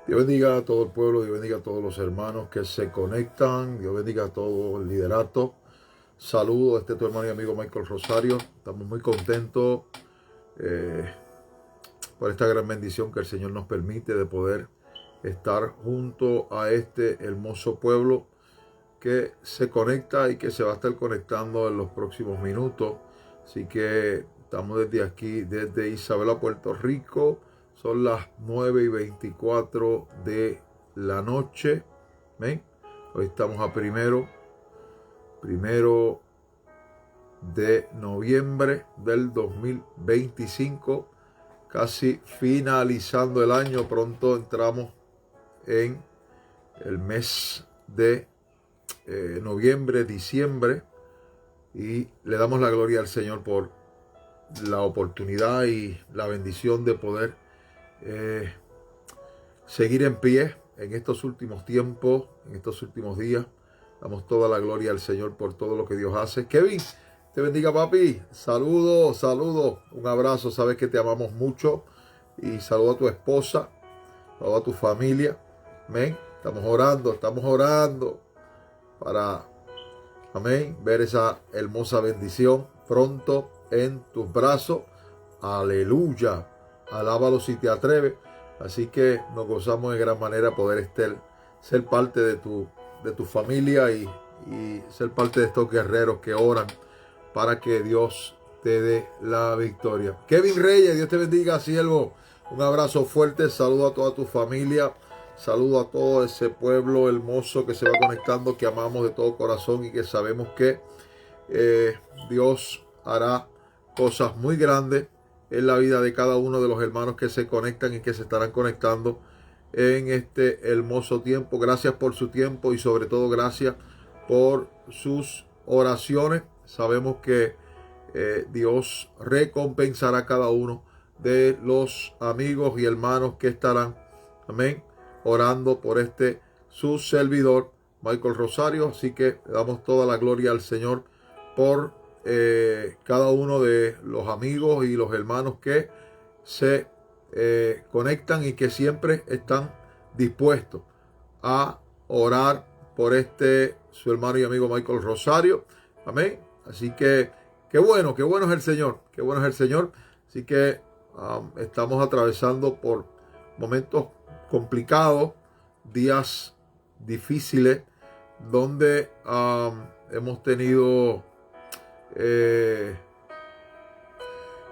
Dios bendiga a todo el pueblo, Dios bendiga a todos los hermanos que se conectan, Dios bendiga a todo el liderato. Saludos, tu hermano y amigo Michael Rosario. Estamos muy contentos por esta gran bendición que el Señor nos permite de poder estar junto a este hermoso pueblo que se conecta y que se va a estar conectando en los próximos minutos. Así que estamos desde aquí, desde Isabela, Puerto Rico. Son las 9:24 de la noche. ¿Ven? Hoy estamos a primero de noviembre del 2025. Casi finalizando el año. Pronto entramos en el mes de noviembre, diciembre. Y le damos la gloria al Señor por la oportunidad y la bendición de poder seguir en pie en estos últimos tiempos, en estos últimos días. Damos toda la gloria al Señor por todo lo que Dios hace. Kevin, te bendiga, papi. Saludos, saludos. Un abrazo. Sabes que te amamos mucho. Y saludo a tu esposa, saludo a tu familia. Amén. Estamos orando para, amén, ver esa hermosa bendición pronto en tus brazos. Aleluya. Alábalo si te atreves. Así que nos gozamos de gran manera poder ser parte de tu familia y ser parte de estos guerreros que oran para que Dios te dé la victoria. Kevin Reyes, Dios te bendiga, siervo. Un abrazo fuerte, saludo a toda tu familia, saludo a todo ese pueblo hermoso que se va conectando, que amamos de todo corazón y que sabemos que Dios hará cosas muy grandes en la vida de cada uno de los hermanos que se conectan y que se estarán conectando en este hermoso tiempo. Gracias por su tiempo y sobre todo gracias por sus oraciones. Sabemos que Dios recompensará a cada uno de los amigos y hermanos que estarán, amén, orando por su servidor Michael Rosario. Así que le damos toda la gloria al Señor por cada uno de los amigos y los hermanos que se conectan y que siempre están dispuestos a orar por su hermano y amigo Michael Rosario. Amén. Así que qué bueno es el Señor, qué bueno es el Señor. Así que estamos atravesando por momentos complicados, días difíciles, donde hemos tenido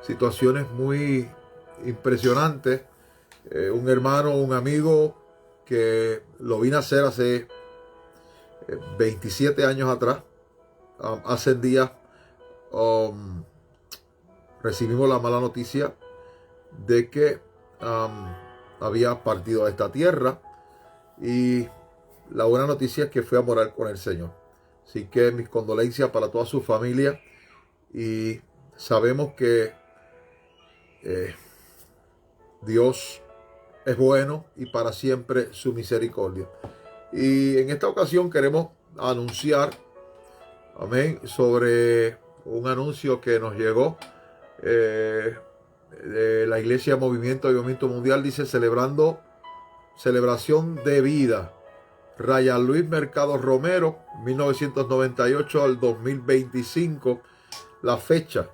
situaciones muy impresionantes. Un hermano, un amigo que lo vi nacer hace 27 años atrás. Hace días recibimos la mala noticia de que había partido a esta tierra, y la buena noticia es que fue a morar con el Señor. Así que mis condolencias para toda su familia, y sabemos que Dios es bueno y para siempre su misericordia. Y en esta ocasión queremos anunciar, amén, sobre un anuncio que nos llegó de la Iglesia Movimiento Avivamiento Mundial. Dice: celebración de vida, Ryan Luis Mercado Romero, 1998 al 2025. La fecha,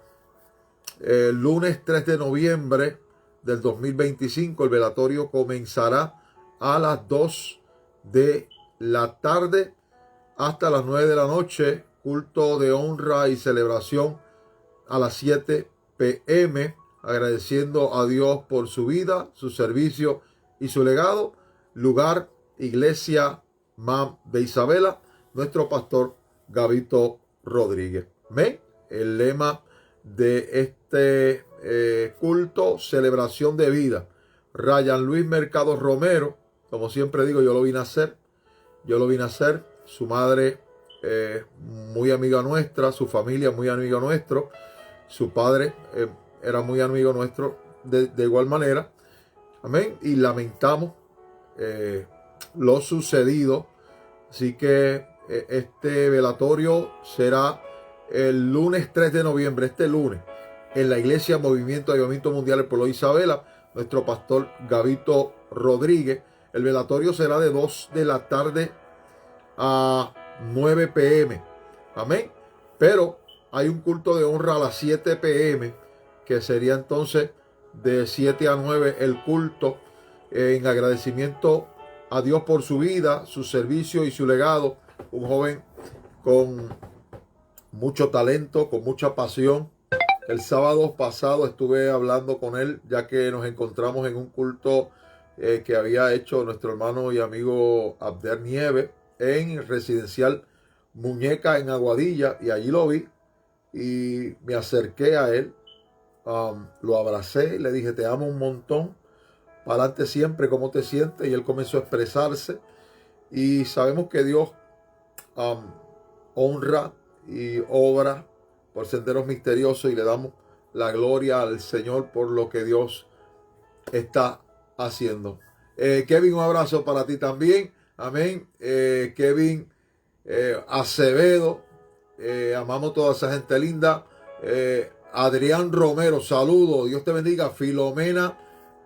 el lunes 3 de noviembre del 2025. El velatorio comenzará a las 2 de la tarde hasta las 9 de la noche. Culto de honra y celebración a las 7 p.m. agradeciendo a Dios por su vida, su servicio y su legado. Lugar: Iglesia MAM de Isabela. Nuestro pastor Gabito Rodríguez. Amén. El lema de este culto: celebración de vida. Ryan Luis Mercado Romero, como siempre digo, yo lo vi nacer. Su madre muy amiga nuestra, su familia muy amiga nuestro, su padre era muy amigo nuestro de igual manera. Amén. Y lamentamos lo sucedido. Así que este velatorio será el lunes 3 de noviembre, este lunes, en la Iglesia Movimiento Avivamiento Mundial del Pueblo de Isabela. Nuestro pastor Gabito Rodríguez. El velatorio será de 2 de la tarde a 9 p.m. Amén. Pero hay un culto de honra a las 7 p.m. que sería entonces de 7 a 9 el culto en agradecimiento a Dios por su vida, su servicio y su legado. Un joven con mucho talento, con mucha pasión. El sábado pasado estuve hablando con él, ya que nos encontramos en un culto que había hecho nuestro hermano y amigo Abder Nieves en Residencial Muñeca en Aguadilla, y allí lo vi y me acerqué a él, lo abracé y le dije: te amo un montón, para adelante siempre, ¿cómo te sientes? Y él comenzó a expresarse, y sabemos que Dios honra y obra por senderos misteriosos, y le damos la gloria al Señor por lo que Dios está haciendo. Kevin, un abrazo para ti también. Amén. Kevin Acevedo, amamos toda esa gente linda. Adrián Romero, saludo. Dios te bendiga. Filomena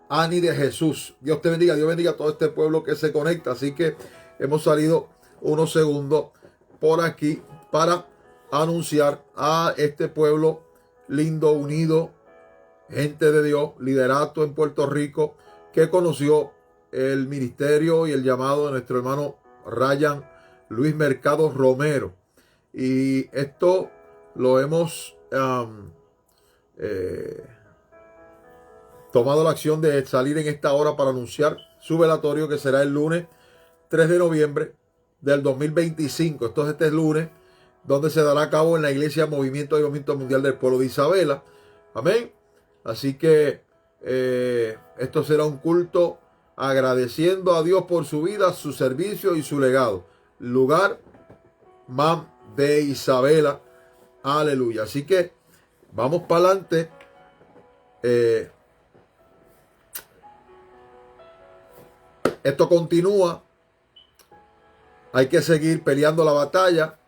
Ani de Jesús, Dios te bendiga. Dios bendiga a todo este pueblo que se conecta. Así que hemos salido unos segundos por aquí para anunciar a este pueblo lindo, unido, gente de Dios, liderato en Puerto Rico, que conoció el ministerio y el llamado de nuestro hermano Ryan Luis Mercado Romero. Y esto lo hemos tomado la acción de salir en esta hora para anunciar su velatorio, que será el lunes 3 de noviembre del 2025. Esto es este lunes, donde se dará a cabo en la iglesia Movimiento de Avivamiento Mundial del Pueblo de Isabela. Amén. Así que esto será un culto agradeciendo a Dios por su vida, su servicio y su legado. Lugar MAM de Isabela. Aleluya. Así que vamos para adelante. Esto continúa. Hay que seguir peleando la batalla,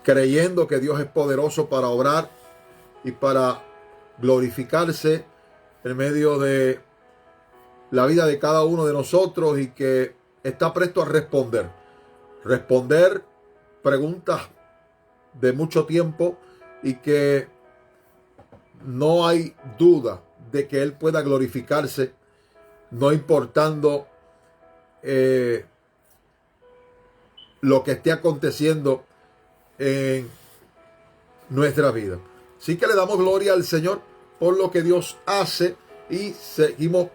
creyendo que Dios es poderoso para obrar y para glorificarse en medio de la vida de cada uno de nosotros, y que está presto a responder preguntas de mucho tiempo, y que no hay duda de que Él pueda glorificarse, no importando lo que esté aconteciendo en nuestra vida. Así que le damos gloria al Señor por lo que Dios hace, y seguimos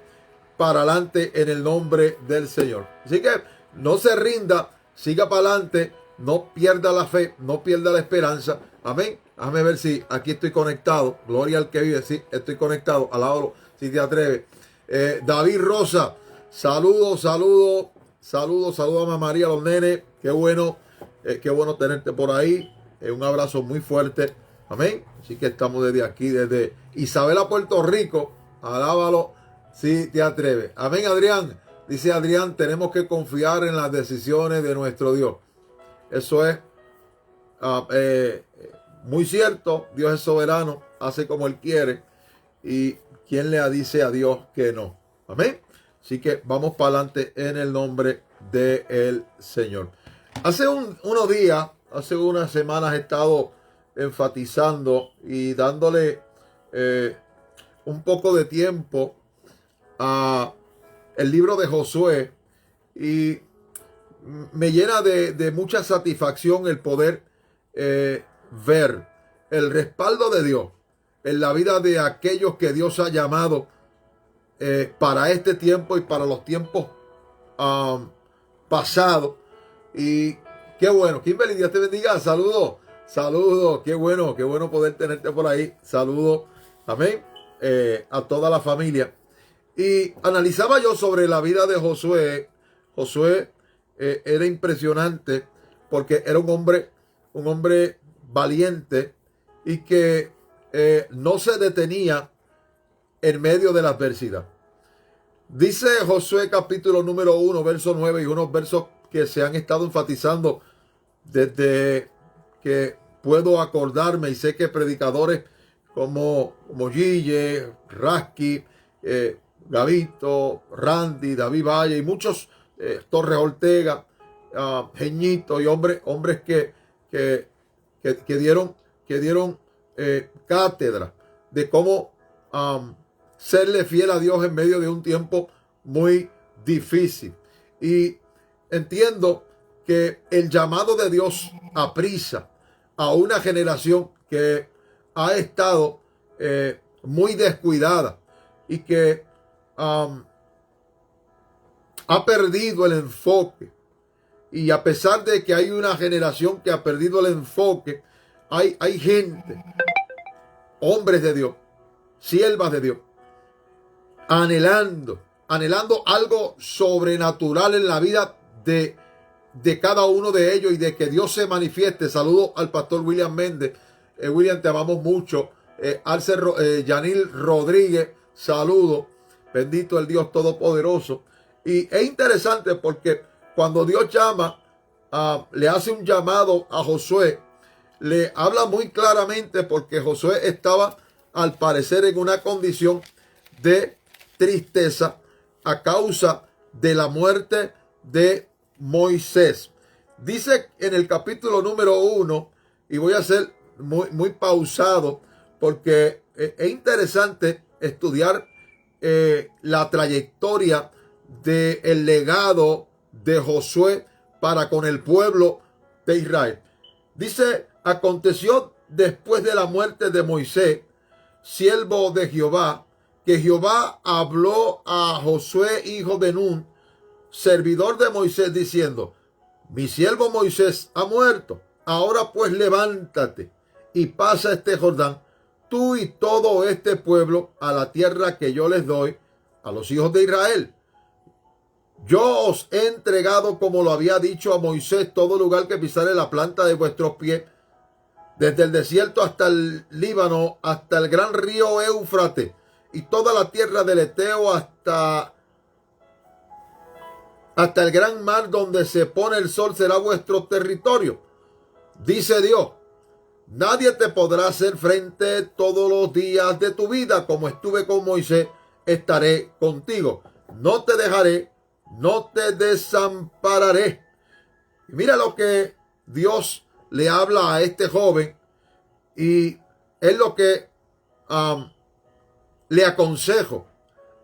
para adelante en el nombre del Señor. Así que no se rinda, siga para adelante, no pierda la fe, no pierda la esperanza. Amén. Déjame ver si aquí estoy conectado. Gloria al que vive. Sí, estoy conectado. Alábalo si te atreves. David Rosa, saludos a Mamá María, a los nenes. Qué bueno tenerte por ahí. Un abrazo muy fuerte. Amén. Así que estamos desde aquí, desde Isabela, Puerto Rico. Alábalo si te atreves. Amén, Adrián. Dice Adrián: tenemos que confiar en las decisiones de nuestro Dios. Eso es muy cierto. Dios es soberano, hace como Él quiere. ¿Y quién le dice a Dios que no? Amén. Así que vamos para adelante en el nombre del Señor. Hace unos días, hace unas semanas, he estado enfatizando y dándole un poco de tiempo a el libro de Josué, y me llena de mucha satisfacción el poder ver el respaldo de Dios en la vida de aquellos que Dios ha llamado para este tiempo y para los tiempos pasados. Y qué bueno. Kimberly, Dios te bendiga. Saludos. Qué bueno poder tenerte por ahí. Saludos. Amén. A toda la familia. Y analizaba yo sobre la vida de Josué. Josué era impresionante, porque era un hombre valiente, y que no se detenía en medio de la adversidad. Dice Josué capítulo número 1, verso 9, y unos versos que se han estado enfatizando desde que puedo acordarme, y sé que predicadores como Gille, Rasky, Gavito, Randy, David Valle y muchos, Torres Ortega, Jeñito y hombres que dieron cátedra de cómo serle fiel a Dios en medio de un tiempo muy difícil. Y entiendo que el llamado de Dios aprisa a una generación que ha estado muy descuidada y que ha perdido el enfoque. Y a pesar de que hay una generación que ha perdido el enfoque, hay gente, hombres de Dios, siervas de Dios, anhelando algo sobrenatural en la vida de cada uno de ellos y de que Dios se manifieste. Saludo al pastor William Méndez. William, te amamos mucho. Yanil Rodríguez, saludo. Bendito el Dios Todopoderoso. Y es interesante porque cuando Dios le hace un llamado a Josué, le habla muy claramente porque Josué estaba al parecer en una condición de tristeza a causa de la muerte de Moisés. Dice en el capítulo número 1, y voy a ser muy pausado porque es interesante estudiar la trayectoria del legado de Josué para con el pueblo de Israel. Dice: aconteció después de la muerte de Moisés, siervo de Jehová, que Jehová habló a Josué, hijo de Nun, servidor de Moisés, diciendo: mi siervo Moisés ha muerto. Ahora pues levántate y pasa este Jordán, tú y todo este pueblo, a la tierra que yo les doy a los hijos de Israel. Yo os he entregado, como lo había dicho a Moisés, todo lugar que pisare la planta de vuestros pies, desde el desierto hasta el Líbano, hasta el gran río Éufrates, y toda la tierra del Eteo hasta el gran mar donde se pone el sol será vuestro territorio. Dice Dios: nadie te podrá hacer frente todos los días de tu vida. Como estuve con Moisés, estaré contigo. No te dejaré, no te desampararé. Y mira lo que Dios le habla a este joven, y es lo que le aconsejo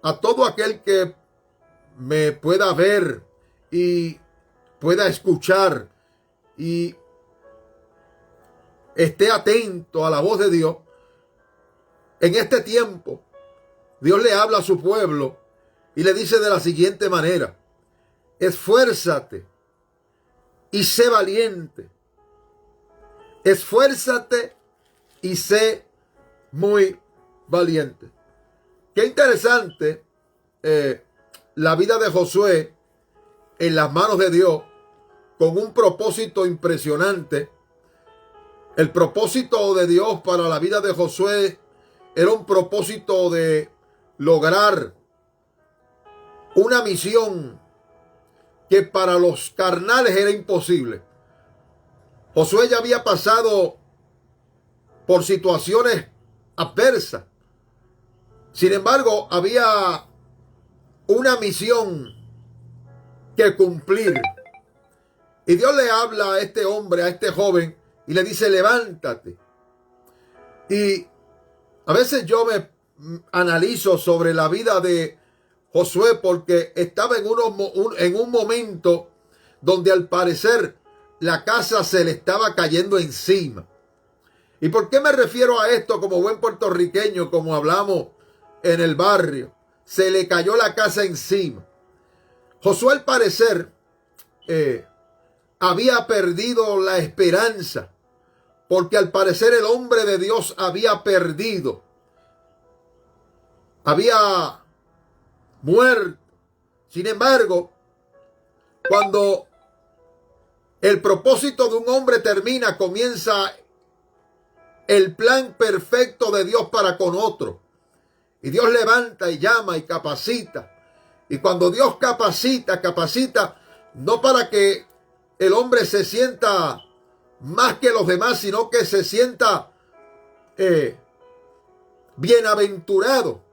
a todo aquel que me pueda ver y pueda escuchar y esté atento a la voz de Dios. En este tiempo, Dios le habla a su pueblo y le dice de la siguiente manera: esfuérzate y sé valiente. Esfuérzate y sé muy valiente. Qué interesante la vida de Josué en las manos de Dios, con un propósito impresionante. El propósito de Dios para la vida de Josué era un propósito de lograr una misión que para los carnales era imposible. Josué ya había pasado por situaciones adversas. Sin embargo, había una misión que cumplir. Y Dios le habla a este hombre, a este joven, y le dice: levántate. Y a veces yo me analizo sobre la vida de Josué, porque estaba en un momento donde al parecer la casa se le estaba cayendo encima. ¿Y por qué me refiero a esto como buen puertorriqueño, como hablamos en el barrio? Se le cayó la casa encima. Josué al parecer había perdido la esperanza, porque al parecer el hombre de Dios había perdido, había muerto. Sin embargo, cuando el propósito de un hombre termina, comienza el plan perfecto de Dios para con otro. Y Dios levanta y llama y capacita. Y cuando Dios capacita no para que el hombre se sienta más que los demás, sino que se sienta bienaventurado.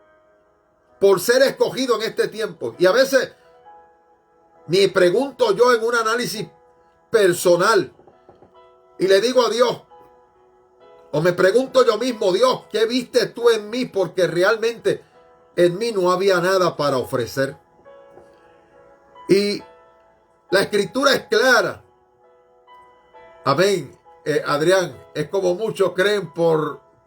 por ser escogido en este tiempo. Y a veces me pregunto yo en un análisis personal y le digo a Dios, o me pregunto yo mismo, Dios, ¿qué viste tú en mí? Porque realmente en mí no había nada para ofrecer. Y la escritura es clara. Amén. Adrián, es como muchos creen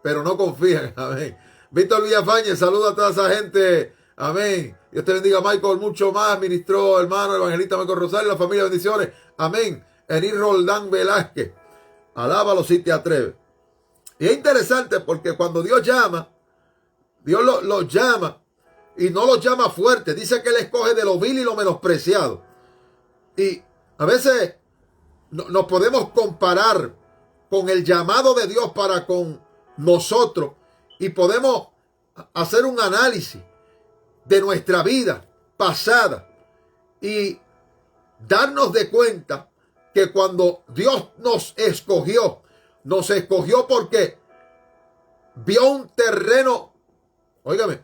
pero no confían. Amén. Víctor Villafañez, saluda a toda esa gente. Amén. Dios te bendiga, Michael, mucho más. Ministro, hermano, evangelista Michael Rosario, la familia, bendiciones. Amén. Enir Roldán Velázquez, alábalo si te atreves. Y es interesante porque cuando Dios llama, Dios lo llama y no los llama fuerte. Dice que Él escoge de lo vil y lo menospreciado. Y a veces nos podemos comparar con el llamado de Dios para con nosotros y podemos hacer un análisis de nuestra vida pasada y darnos de cuenta que cuando Dios nos escogió porque vio un terreno, óigame,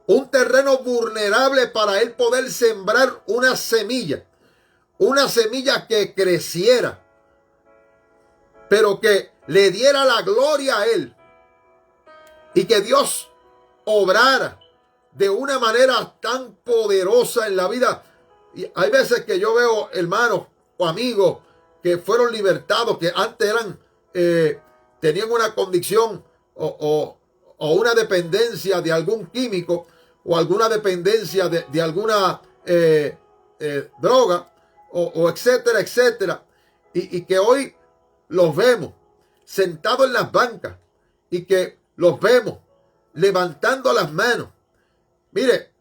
un terreno vulnerable para Él poder sembrar una semilla que creciera, pero que le diera la gloria a Él y que Dios obrara de una manera tan poderosa en la vida. Y hay veces que yo veo hermanos o amigos que fueron libertados, que antes tenían una condición o una dependencia de algún químico o alguna dependencia de alguna droga o etcétera, etcétera. Y que hoy los vemos sentados en las bancas y que los vemos levantando las manos. Mire,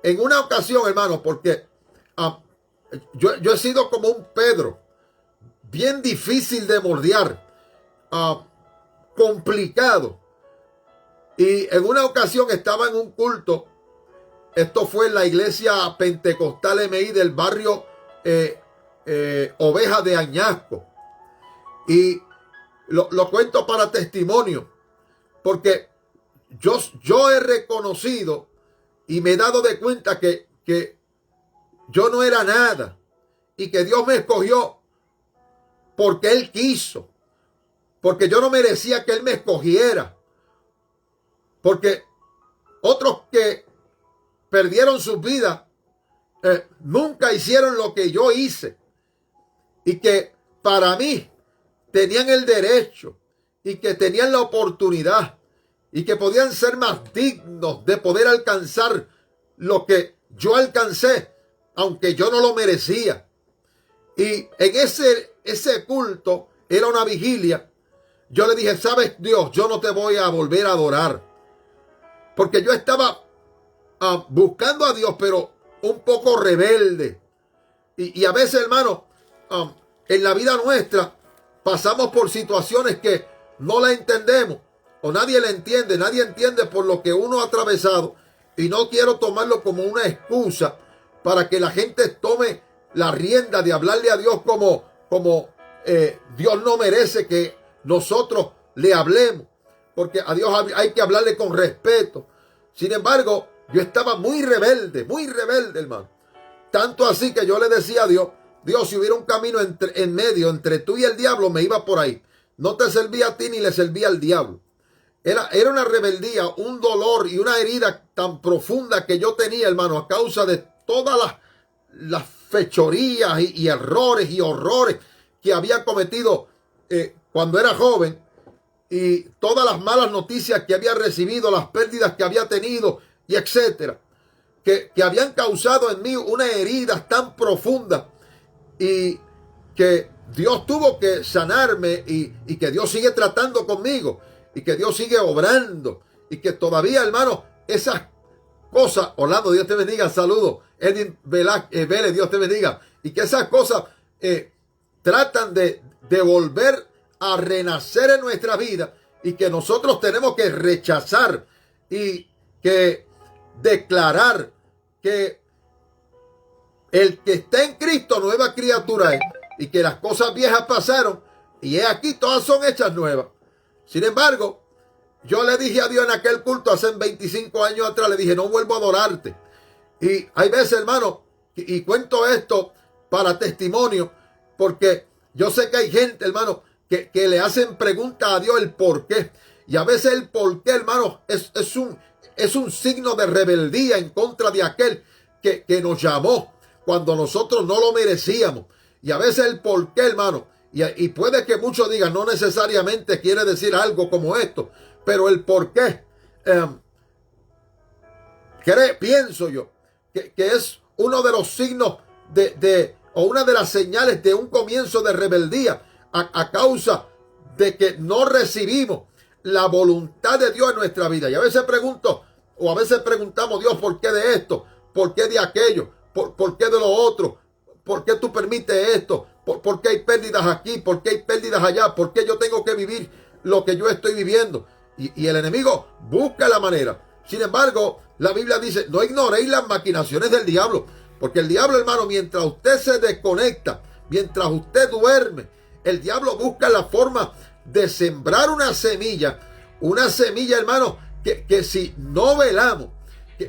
en una ocasión, hermano, porque yo he sido como un Pedro, bien difícil de moldear, complicado. Y en una ocasión estaba en un culto, esto fue en la iglesia pentecostal MI del barrio Oveja de Añasco. Y lo cuento para testimonio, porque yo he reconocido y me he dado de cuenta que yo no era nada y que Dios me escogió porque Él quiso, porque yo no merecía que Él me escogiera, porque otros que perdieron sus vidas nunca hicieron lo que yo hice y que para mí tenían el derecho y que tenían la oportunidad y que podían ser más dignos de poder alcanzar lo que yo alcancé, aunque yo no lo merecía. Y en ese culto, era una vigilia, yo le dije, ¿sabes, Dios? Yo no te voy a volver a adorar. Porque yo estaba buscando a Dios, pero un poco rebelde. Y a veces, hermano, en la vida nuestra pasamos por situaciones que no la entendemos o nadie la entiende. Nadie entiende por lo que uno ha atravesado. Y no quiero tomarlo como una excusa para que la gente tome la rienda de hablarle a Dios como Dios no merece que nosotros le hablemos. Porque a Dios hay que hablarle con respeto. Sin embargo, yo estaba muy rebelde, hermano. Tanto así que yo le decía a Dios, Dios, si hubiera un camino en medio entre tú y el diablo, me iba por ahí. No te servía a ti ni le servía al diablo. Era una rebeldía, un dolor y una herida tan profunda que yo tenía, hermano, a causa de todas las fechorías y errores y horrores que había cometido cuando era joven, y todas las malas noticias que había recibido, las pérdidas que había tenido y etcétera, que habían causado en mí una herida tan profunda y que Dios tuvo que sanarme y que Dios sigue tratando conmigo y que Dios sigue obrando y que todavía, hermano, esas cosas, Orlando, Dios te bendiga, saludos, Edwin Vélez, Dios te bendiga, y que esas cosas tratan de volver a renacer en nuestra vida y que nosotros tenemos que rechazar y que declarar que el que está en Cristo nueva criatura es y que las cosas viejas pasaron y he aquí todas son hechas nuevas. Sin embargo, Yo le dije a Dios en aquel culto hace 25 años atrás, le dije, no vuelvo a adorarte. Y hay veces, hermano, y cuento esto para testimonio, porque yo sé que hay gente, hermano, que le hacen preguntas a Dios el por qué. Y a veces el por qué, hermano, es un signo de rebeldía en contra de aquel que nos llamó cuando nosotros no lo merecíamos. Y a veces el por qué, hermano, y puede que muchos digan, no necesariamente quiere decir algo como esto, pero el por qué, pienso yo, que es uno de los signos o una de las señales de un comienzo de rebeldía a causa de que no recibimos la voluntad de Dios en nuestra vida. Y a veces preguntamos, Dios, ¿por qué de esto? ¿Por qué de aquello? ¿Por qué de lo otro? ¿Por qué tú permites esto? ¿Por qué hay pérdidas aquí? ¿Por qué hay pérdidas allá? ¿Por qué yo tengo que vivir lo que yo estoy viviendo? Y el enemigo busca la manera. Sin embargo, la Biblia dice, no ignoréis las maquinaciones del diablo. Porque el diablo, hermano, mientras usted se desconecta, mientras usted duerme, el diablo busca la forma de sembrar una semilla, hermano, que si no velamos,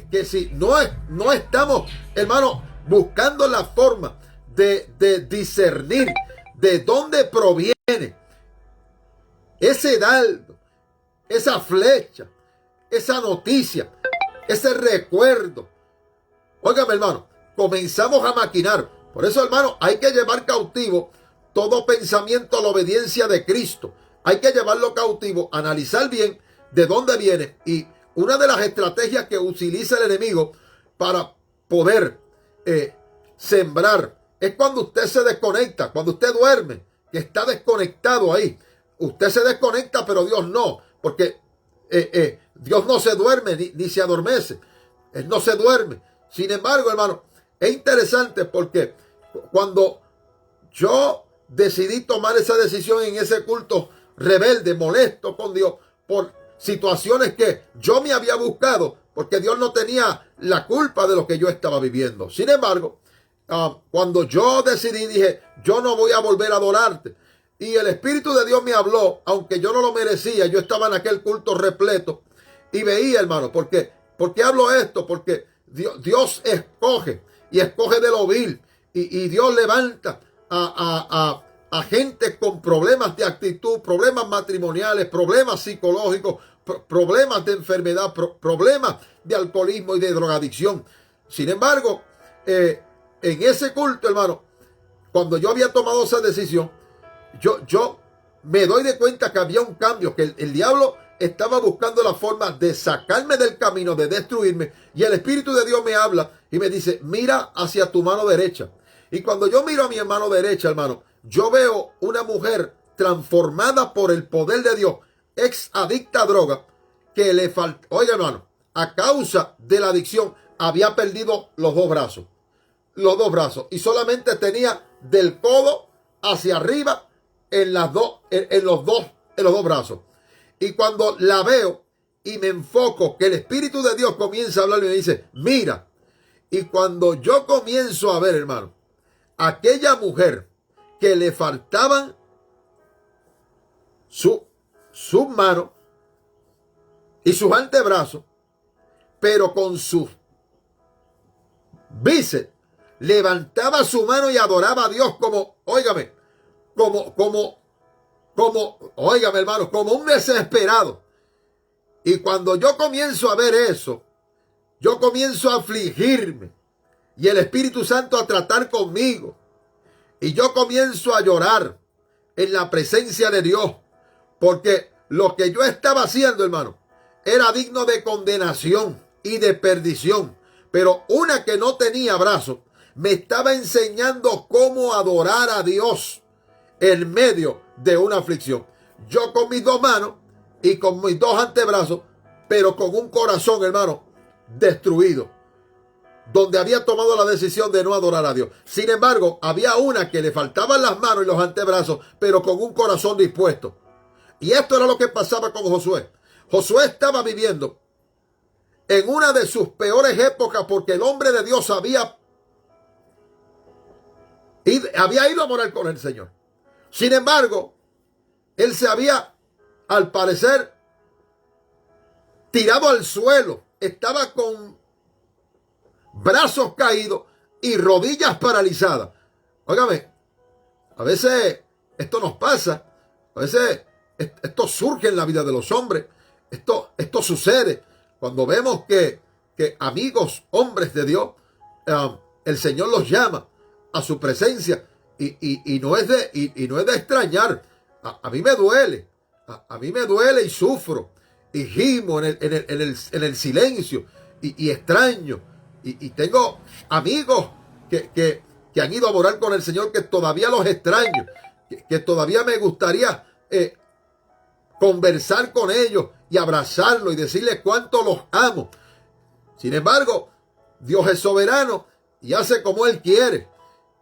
que si no estamos, hermano, buscando la forma de discernir de dónde proviene ese dardo, esa flecha, esa noticia, ese recuerdo. Óigame, hermano, comenzamos a maquinar. Por eso, hermano, hay que llevar cautivo todo pensamiento a la obediencia de Cristo. Hay que llevarlo cautivo, analizar bien de dónde viene. Y una de las estrategias que utiliza el enemigo para poder sembrar es cuando usted se desconecta, cuando usted duerme, que está desconectado ahí. Usted se desconecta, pero Dios no, porque Dios no se duerme ni se adormece. Él no se duerme. Sin embargo, hermano, es interesante porque cuando yo decidí tomar esa decisión en ese culto rebelde, molesto con Dios por situaciones que yo me había buscado, porque Dios no tenía la culpa de lo que yo estaba viviendo. Sin embargo, cuando yo decidí, dije, yo no voy a volver a adorarte. Y el Espíritu de Dios me habló, aunque yo no lo merecía. Yo estaba en aquel culto repleto y veía, hermano, ¿por qué hablo esto? Porque Dios escoge y escoge de lo vil. Y Dios levanta a gente con problemas de actitud, problemas matrimoniales, problemas psicológicos, problemas de enfermedad, problemas de alcoholismo y de drogadicción. Sin embargo, en ese culto, hermano, cuando yo había tomado esa decisión, yo me doy de cuenta que había un cambio, que el diablo estaba buscando la forma de sacarme del camino, de destruirme. Y el Espíritu de Dios me habla y me dice, mira hacia tu mano derecha. Y cuando yo miro a mi mano derecha, hermano, yo veo una mujer transformada por el poder de Dios, ex adicta a droga, que le falta, oiga, hermano, a causa de la adicción, había perdido los dos brazos, y solamente tenía del codo hacia arriba en los dos brazos. Y cuando la veo y me enfoco, que el Espíritu de Dios comienza a hablar y me dice, mira. Y cuando yo comienzo a ver, hermano, aquella mujer que le faltaban sus manos y sus antebrazos, pero con sus bíceps levantaba su mano y adoraba a Dios como, óigame, óigame, hermano, como un desesperado. Y cuando yo comienzo a ver eso, yo comienzo a afligirme y el Espíritu Santo a tratar conmigo. Y yo comienzo a llorar en la presencia de Dios, porque lo que yo estaba haciendo, hermano, era digno de condenación y de perdición. Pero una que no tenía brazos me estaba enseñando cómo adorar a Dios en medio de una aflicción. Yo con mis dos manos y con mis dos antebrazos, pero con un corazón, hermano, destruido, donde había tomado la decisión de no adorar a Dios. Sin embargo, había una que le faltaban las manos y los antebrazos, pero con un corazón dispuesto. Y esto era lo que pasaba con Josué. Josué estaba viviendo en una de sus peores épocas, porque el hombre de Dios había ido a morar con el Señor. Sin embargo, él se había, al parecer, tirado al suelo, estaba con brazos caídos y rodillas paralizadas. Óigame, a veces esto nos pasa, a veces esto surge en la vida de los hombres, esto sucede cuando vemos que amigos, hombres de Dios, el Señor los llama a su presencia y no es de extrañar. A mí me duele, a mí me duele y sufro y gimo en el silencio y extraño y tengo amigos que han ido a morar con el Señor que todavía los extraño, que todavía me gustaría conversar con ellos y abrazarlos y decirles cuánto los amo. Sin embargo, Dios es soberano y hace como Él quiere.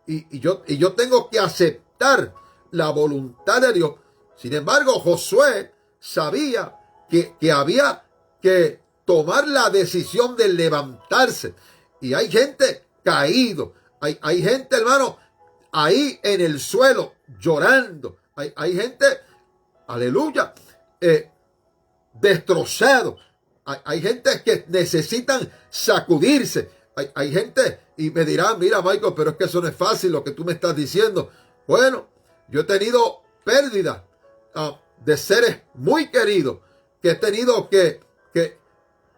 Y yo tengo que aceptar la voluntad de Dios. Sin embargo, Josué sabía que había que tomar la decisión de levantarse. Y hay gente caído. Hay gente, hermano, ahí en el suelo llorando. Hay gente, aleluya, destrozado. Hay gente que necesitan sacudirse. Hay gente y me dirán, mira Michael, pero es que eso no es fácil lo que tú me estás diciendo. Bueno, yo he tenido pérdida de seres muy queridos, que he tenido que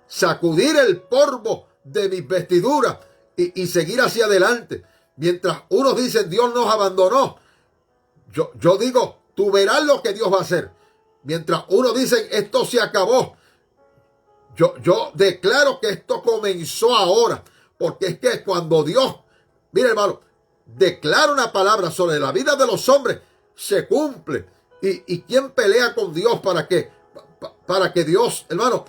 sacudir el polvo de mis vestiduras y seguir hacia adelante. Mientras unos dicen Dios nos abandonó, yo digo, tú verás lo que Dios va a hacer. Mientras unos dicen esto se acabó, yo declaro que esto comenzó ahora, porque es que cuando Dios, mire hermano, declara una palabra sobre la vida de los hombres, se cumple. ¿Y quién pelea con Dios para que Dios, hermano?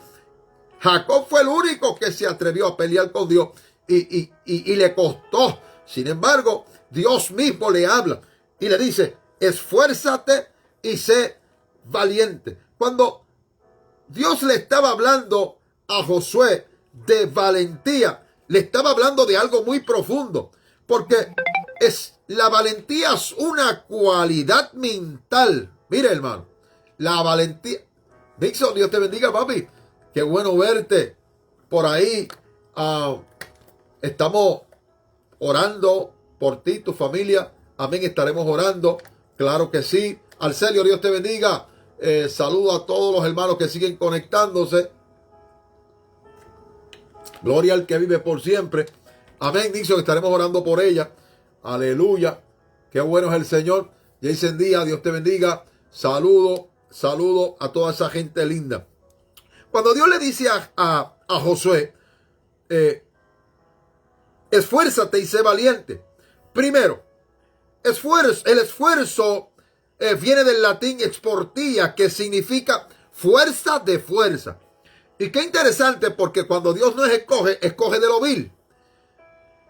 Jacob fue el único que se atrevió a pelear con Dios y le costó. Sin embargo, Dios mismo le habla y le dice, esfuérzate y sé valiente. Cuando Dios le estaba hablando a Josué de valentía, le estaba hablando de algo muy profundo, porque la valentía es una cualidad mental. Mire, hermano, la valentía. Dixon, Dios te bendiga, papi. Qué bueno verte por ahí. Estamos orando por ti, tu familia. Amén, estaremos orando. Claro que sí. Arcelio, Dios te bendiga. Saludo a todos los hermanos que siguen conectándose. Gloria al que vive por siempre. Amén, Dixon, estaremos orando por ella. Aleluya. Qué bueno es el Señor. Jason Díaz, Dios te bendiga. Saludo a toda esa gente linda. Cuando Dios le dice a Josué, esfuérzate y sé valiente. Primero, el esfuerzo viene del latín exportía, que significa fuerza de fuerza. Y qué interesante, porque cuando Dios nos escoge, escoge de lo vil.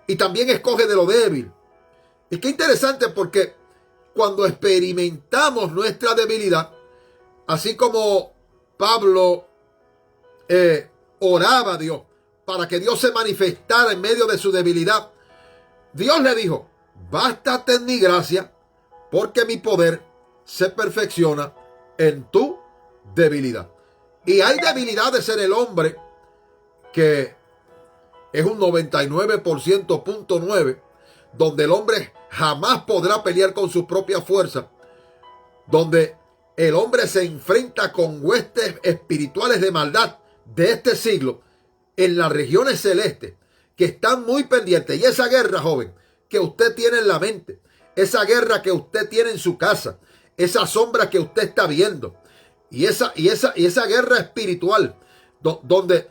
Y también escoge de lo débil. Y qué interesante, porque cuando experimentamos nuestra debilidad, así como Pablo oraba a Dios para que Dios se manifestara en medio de su debilidad, Dios le dijo, bástate en mi gracia, porque mi poder se perfecciona en tu debilidad. Y hay debilidades en el hombre que es un 99.9%, donde el hombre jamás podrá pelear con sus propias fuerzas, donde el hombre se enfrenta con huestes espirituales de maldad de este siglo en las regiones celestes, que están muy pendientes. Y esa guerra, joven, que usted tiene en la mente, esa guerra que usted tiene en su casa, esa sombra que usted está viendo, y esa guerra espiritual, donde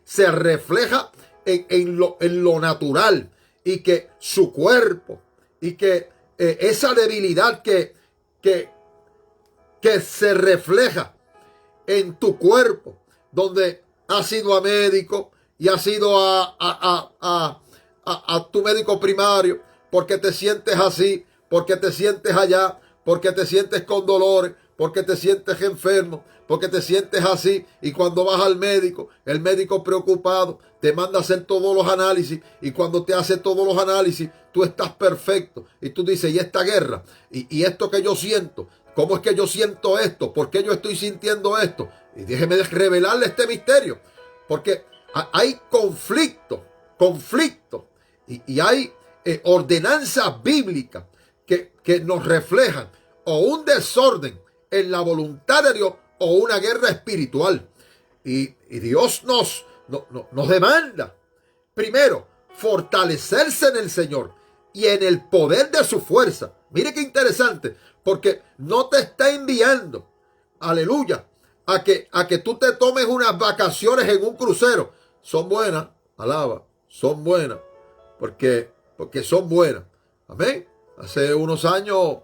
se refleja en lo natural, y que su cuerpo, y que esa debilidad que se refleja en tu cuerpo, donde has ido a médico y has ido a tu médico primario, porque te sientes así, porque te sientes allá, porque te sientes con dolores, porque te sientes enfermo, porque te sientes así, y cuando vas al médico, el médico preocupado te manda a hacer todos los análisis, y cuando te hace todos los análisis, tú estás perfecto, y tú dices, ¿y esta guerra? ¿Y esto que yo siento? ¿Cómo es que yo siento esto? ¿Por qué yo estoy sintiendo esto? Y déjeme revelarle este misterio, porque hay conflicto, y hay ordenanzas bíblicas que nos reflejan o un desorden en la voluntad de Dios o una guerra espiritual. Y Dios nos demanda, primero, fortalecerse en el Señor y en el poder de su fuerza. Mire qué interesante, porque no te está enviando, aleluya, a que tú te tomes unas vacaciones en un crucero. Son buenas, alaba, son buenas, porque son buenas. Amén. Hace unos años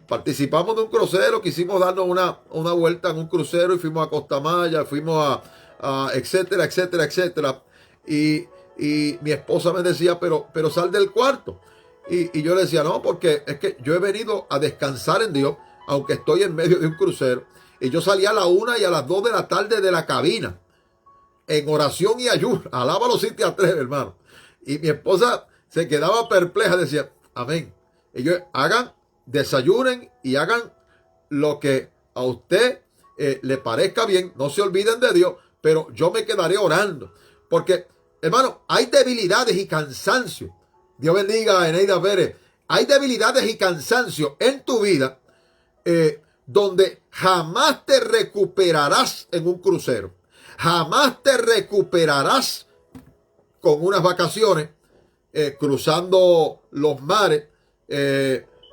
participamos de un crucero, quisimos darnos una vuelta en un crucero y fuimos a Costa Maya, fuimos a etcétera, etcétera, etcétera. Y mi esposa me decía, pero sal del cuarto. Y yo le decía, no, porque es que yo he venido a descansar en Dios, aunque estoy en medio de un crucero. Y yo salía a la 1 y a las 2 de la tarde de la cabina, en oración y ayuno. Alábalo si te atreves, hermano. Y mi esposa se quedaba perpleja, decía, amén. Ellos desayunen y hagan lo que a usted le parezca bien. No se olviden de Dios, pero yo me quedaré orando. Porque, hermano, hay debilidades y cansancio. Dios bendiga a Eneida Pérez. Hay debilidades y cansancio en tu vida donde jamás te recuperarás en un crucero. Jamás te recuperarás con unas vacaciones, cruzando los mares,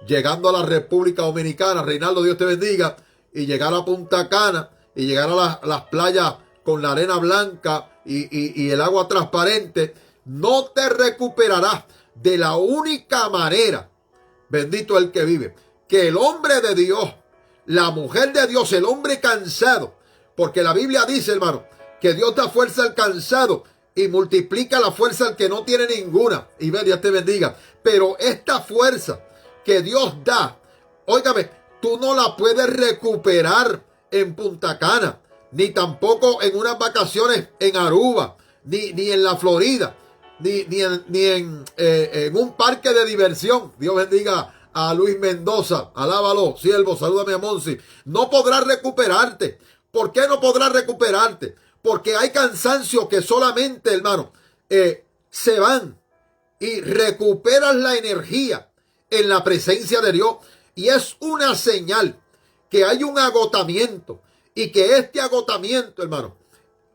llegando a la República Dominicana. Reinaldo, Dios te bendiga. Y llegar a Punta Cana y llegar a las playas con la arena blanca y el agua transparente. No te recuperarás de la única manera, bendito el que vive, que el hombre de Dios, la mujer de Dios, el hombre cansado, porque la Biblia dice, hermano, que Dios da fuerza al cansado y multiplica la fuerza al que no tiene ninguna. Y ve, Dios te bendiga. Pero esta fuerza que Dios da, óigame, tú no la puedes recuperar en Punta Cana, ni tampoco en unas vacaciones en Aruba, ni en la Florida, ni en un parque de diversión. Dios bendiga a Luis Mendoza, alábalo, siervo, salúdame a Monsi. No podrás recuperarte. ¿Por qué no podrás recuperarte? Porque hay cansancio que solamente, hermano, se van y recuperas la energía en la presencia de Dios. Y es una señal que hay un agotamiento y que este agotamiento, hermano,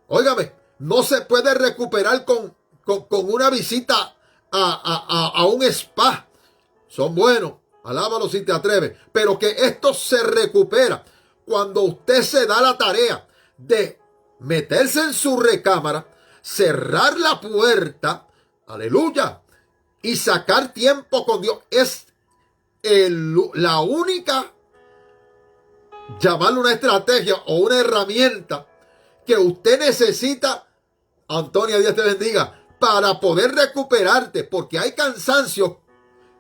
óigame, no se puede recuperar con una visita a un spa. Son buenos, alábalo si te atreves, pero que esto se recupera cuando usted se da la tarea de meterse en su recámara, cerrar la puerta, aleluya, y sacar tiempo con Dios. Es la única, llamarle una estrategia o una herramienta que usted necesita, Antonia, Dios te bendiga, para poder recuperarte, porque hay cansancios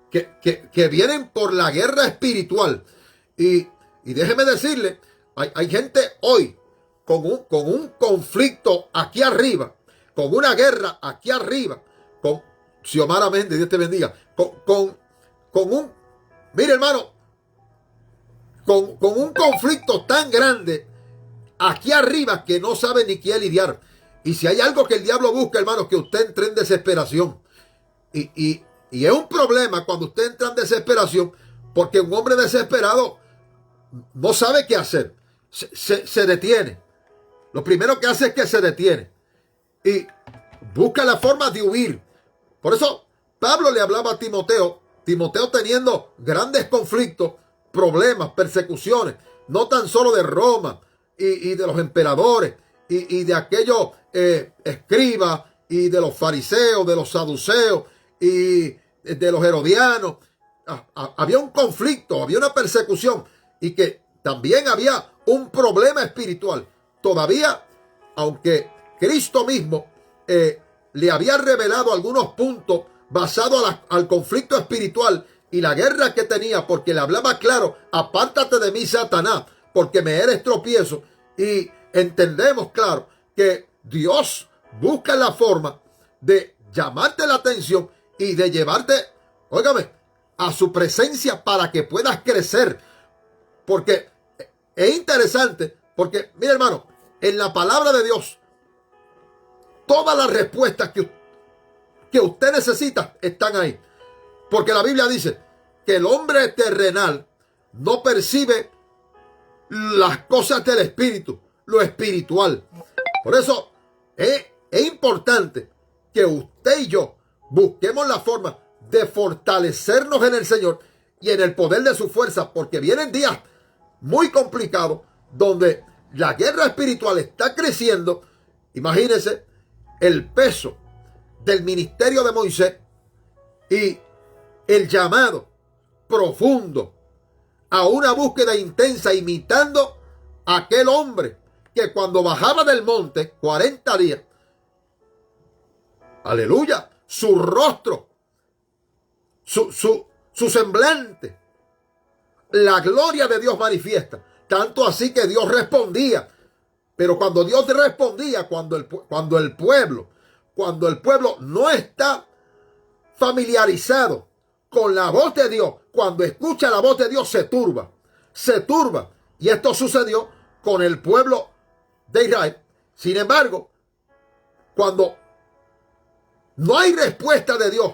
que vienen por la guerra espiritual. Y déjeme decirle, hay gente hoy con un conflicto aquí arriba, con una guerra aquí arriba, con Xiomara Méndez, Dios te bendiga, mire hermano, con un conflicto tan grande aquí arriba que no sabe ni quién lidiar. Y si hay algo que el diablo busca, hermano, que usted entre en desesperación. Y es un problema cuando usted entra en desesperación, porque un hombre desesperado no sabe qué hacer. Se detiene. Lo primero que hace es que se detiene y busca la forma de huir. Por eso Pablo le hablaba a Timoteo teniendo grandes conflictos, problemas, persecuciones, no tan solo de Roma y de los emperadores y de aquellos escribas y de los fariseos, de los saduceos y de los herodianos. Había un conflicto, había una persecución y que también había un problema espiritual. Todavía, aunque Cristo mismo le había revelado algunos puntos basados al conflicto espiritual y la guerra que tenía, porque le hablaba claro, apártate de mí, Satanás, porque me eres tropiezo. Y entendemos, claro, que Dios busca la forma de llamarte la atención y de llevarte, óigame, a su presencia para que puedas crecer. Porque es interesante, Porque, mire hermano, en la palabra de Dios, todas las respuestas que usted necesita están ahí. Porque la Biblia dice que el hombre terrenal no percibe las cosas del espíritu, lo espiritual. Por eso es importante que usted y yo busquemos la forma de fortalecernos en el Señor y en el poder de su fuerza, porque vienen días muy complicados donde la guerra espiritual está creciendo. Imagínense el peso del ministerio de Moisés y el llamado profundo a una búsqueda intensa, imitando a aquel hombre que cuando bajaba del monte 40 días, aleluya, su rostro, su semblante, la gloria de Dios manifiesta. Tanto así que Dios respondía. Pero cuando Dios respondía, cuando el pueblo no está familiarizado con la voz de Dios, cuando escucha la voz de Dios, se turba. Y esto sucedió con el pueblo de Israel. Sin embargo, cuando no hay respuesta de Dios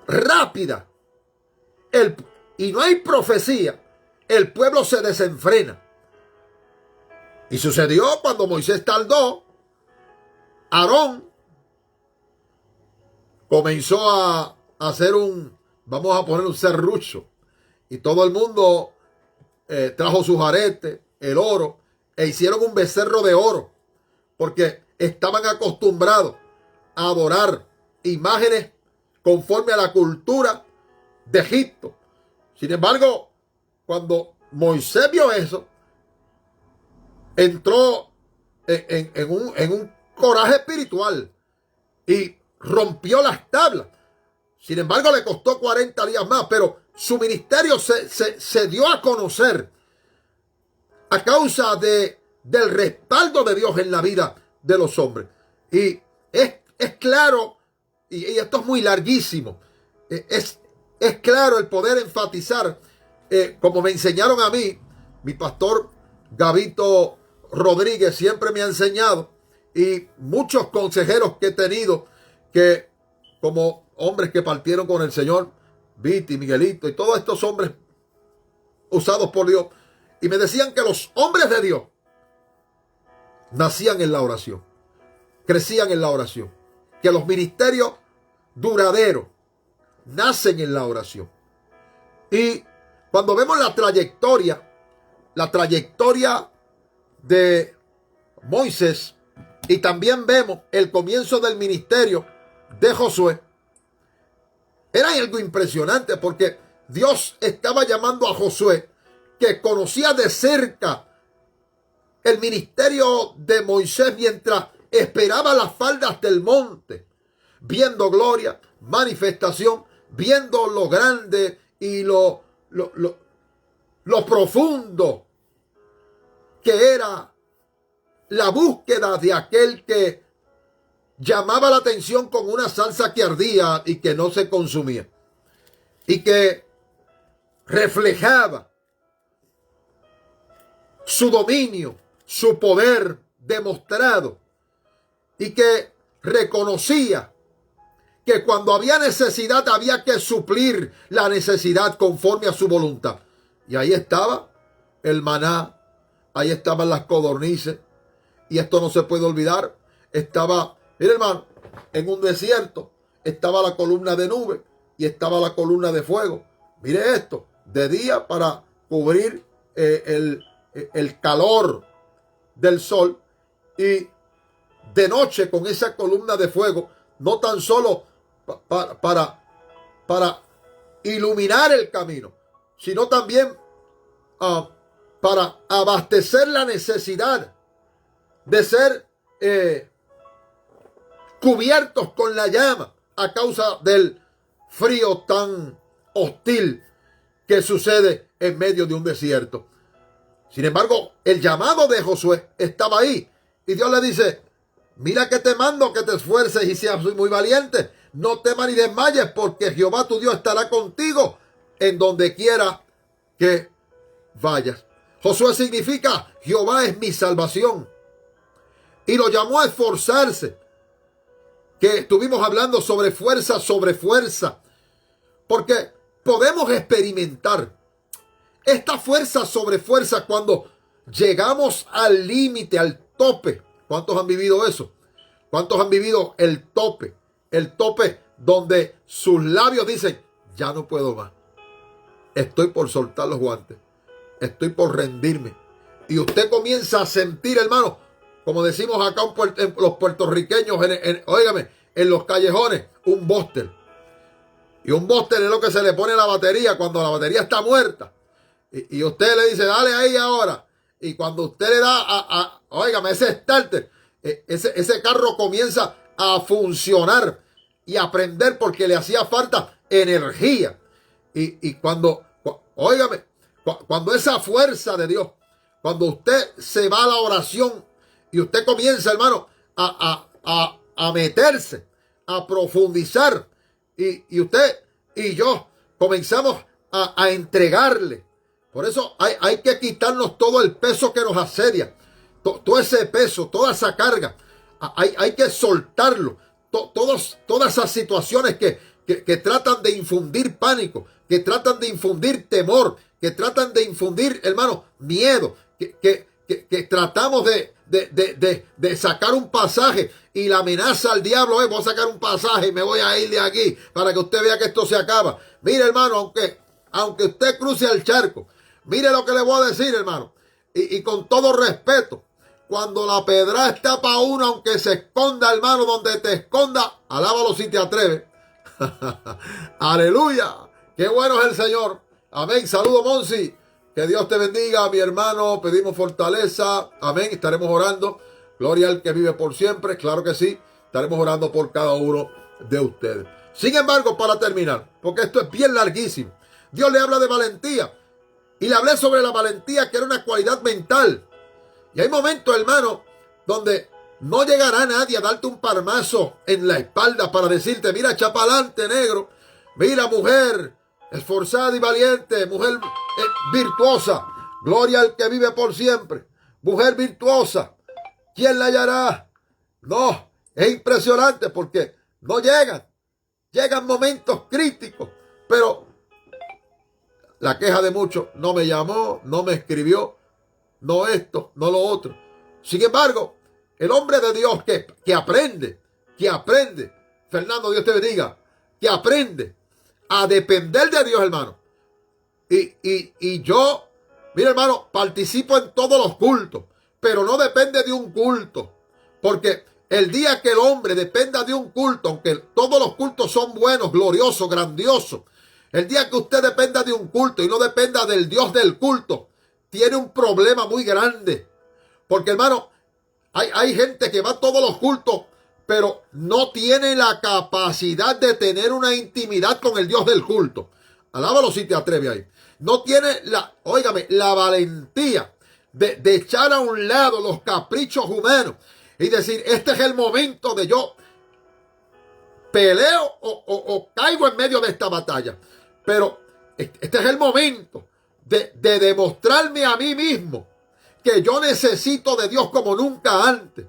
rápida y no hay profecía, el pueblo se desenfrena. Y sucedió cuando Moisés tardó. Aarón comenzó a hacer vamos a poner un serrucho. Y todo el mundo trajo sus aretes, el oro, e hicieron un becerro de oro. Porque estaban acostumbrados a adorar imágenes conforme a la cultura de Egipto. Sin embargo, cuando Moisés vio eso, entró en un coraje espiritual y rompió las tablas. Sin embargo, le costó 40 días más, pero su ministerio se dio a conocer a causa del respaldo de Dios en la vida de los hombres. Y es claro, y esto es muy larguísimo, es claro el poder enfatizar, como me enseñaron a mí, mi pastor Gabito Rodríguez siempre me ha enseñado, y muchos consejeros que he tenido, que como hombres que partieron con el Señor, Viti, Miguelito y todos estos hombres usados por Dios, y me decían que los hombres de Dios nacían en la oración, crecían en la oración, que los ministerios duraderos nacen en la oración. Y cuando vemos la trayectoria de Moisés, y también vemos el comienzo del ministerio de Josué, era algo impresionante, porque Dios estaba llamando a Josué, que conocía de cerca el ministerio de Moisés mientras esperaba las faldas del monte, viendo gloria, manifestación, viendo lo grande y lo profundo que era la búsqueda de aquel que llamaba la atención con una salsa que ardía y que no se consumía, y que reflejaba su dominio, su poder demostrado, y que reconocía que cuando había necesidad había que suplir la necesidad conforme a su voluntad. Y ahí estaba el maná, ahí estaban las codornices, y esto no se puede olvidar. Estaba, mire hermano, en un desierto estaba la columna de nube y estaba la columna de fuego. Mire esto, de día para cubrir el calor del sol, y de noche con esa columna de fuego, no tan solo para iluminar el camino, sino también para abastecer la necesidad de ser cubiertos con la llama a causa del frío tan hostil que sucede en medio de un desierto. Sin embargo, el llamado de Josué estaba ahí, y Dios le dice: mira que te mando que te esfuerces y seas muy valiente. No temas ni desmayes, porque Jehová tu Dios estará contigo en donde quiera que vayas. Josué significa Jehová es mi salvación. Y lo llamó a esforzarse. Que estuvimos hablando sobre fuerza. Porque podemos experimentar esta fuerza sobre fuerza cuando llegamos al límite, al tope. ¿Cuántos han vivido eso? ¿Cuántos han vivido el tope? El tope donde sus labios dicen, ya no puedo más. Estoy por soltar los guantes. Estoy por rendirme. Y usted comienza a sentir, hermano, como decimos acá en los puertorriqueños, óigame, en los callejones, un bóster. Y un bóster es lo que se le pone a la batería cuando la batería está muerta. Y usted le dice, dale ahí ahora. Y cuando usted le da óigame, ese starter, ese carro comienza a funcionar y a prender porque le hacía falta energía. Y óigame, cuando esa fuerza de Dios, cuando usted se va a la oración y usted comienza, hermano, a meterse, a profundizar, y usted y yo comenzamos a entregarle. Por eso hay que quitarnos todo el peso que nos asedia, todo ese peso, toda esa carga. Hay que soltarlo. Todas esas situaciones que tratan de infundir pánico, que tratan de infundir temor, que tratan de infundir, hermano, miedo, que tratamos de sacar un pasaje y la amenaza al diablo es, voy a sacar un pasaje y me voy a ir de aquí para que usted vea que esto se acaba. Mire, hermano, aunque usted cruce el charco, mire lo que le voy a decir, hermano, y con todo respeto, cuando la pedra está para uno, aunque se esconda, hermano, donde te esconda, alábalo si te atreves. Aleluya, qué bueno es el Señor. Amén. Saludo, Monsi. Que Dios te bendiga, mi hermano. Pedimos fortaleza. Amén. Estaremos orando. Gloria al que vive por siempre. Claro que sí. Estaremos orando por cada uno de ustedes. Sin embargo, para terminar, porque esto es bien larguísimo, Dios le habla de valentía. Y le hablé sobre la valentía, que era una cualidad mental. Y hay momentos, hermano, donde no llegará nadie a darte un palmazo en la espalda para decirte, mira, echa para adelante, negro. Mira, mujer esforzada y valiente, mujer virtuosa. Gloria al que vive por siempre. Mujer virtuosa. ¿Quién la hallará? No, es impresionante porque no llegan. Llegan momentos críticos. Pero la queja de muchos, no me llamó, no me escribió, no esto, no lo otro. Sin embargo, el hombre de Dios que aprende, Fernando, Dios te bendiga, que aprende a depender de Dios, hermano. Y yo, mira, hermano, participo en todos los cultos, pero no depende de un culto. Porque el día que el hombre dependa de un culto, aunque todos los cultos son buenos, gloriosos, grandiosos, el día que usted dependa de un culto y no dependa del Dios del culto, tiene un problema muy grande. Porque, hermano, hay gente que va a todos los cultos, pero no tiene la capacidad de tener una intimidad con el Dios del culto. Alábalo si te atreves ahí. No tiene la valentía de echar a un lado los caprichos humanos y decir, este es el momento de yo peleo o caigo en medio de esta batalla. Pero este es el momento de demostrarme a mí mismo que yo necesito de Dios como nunca antes.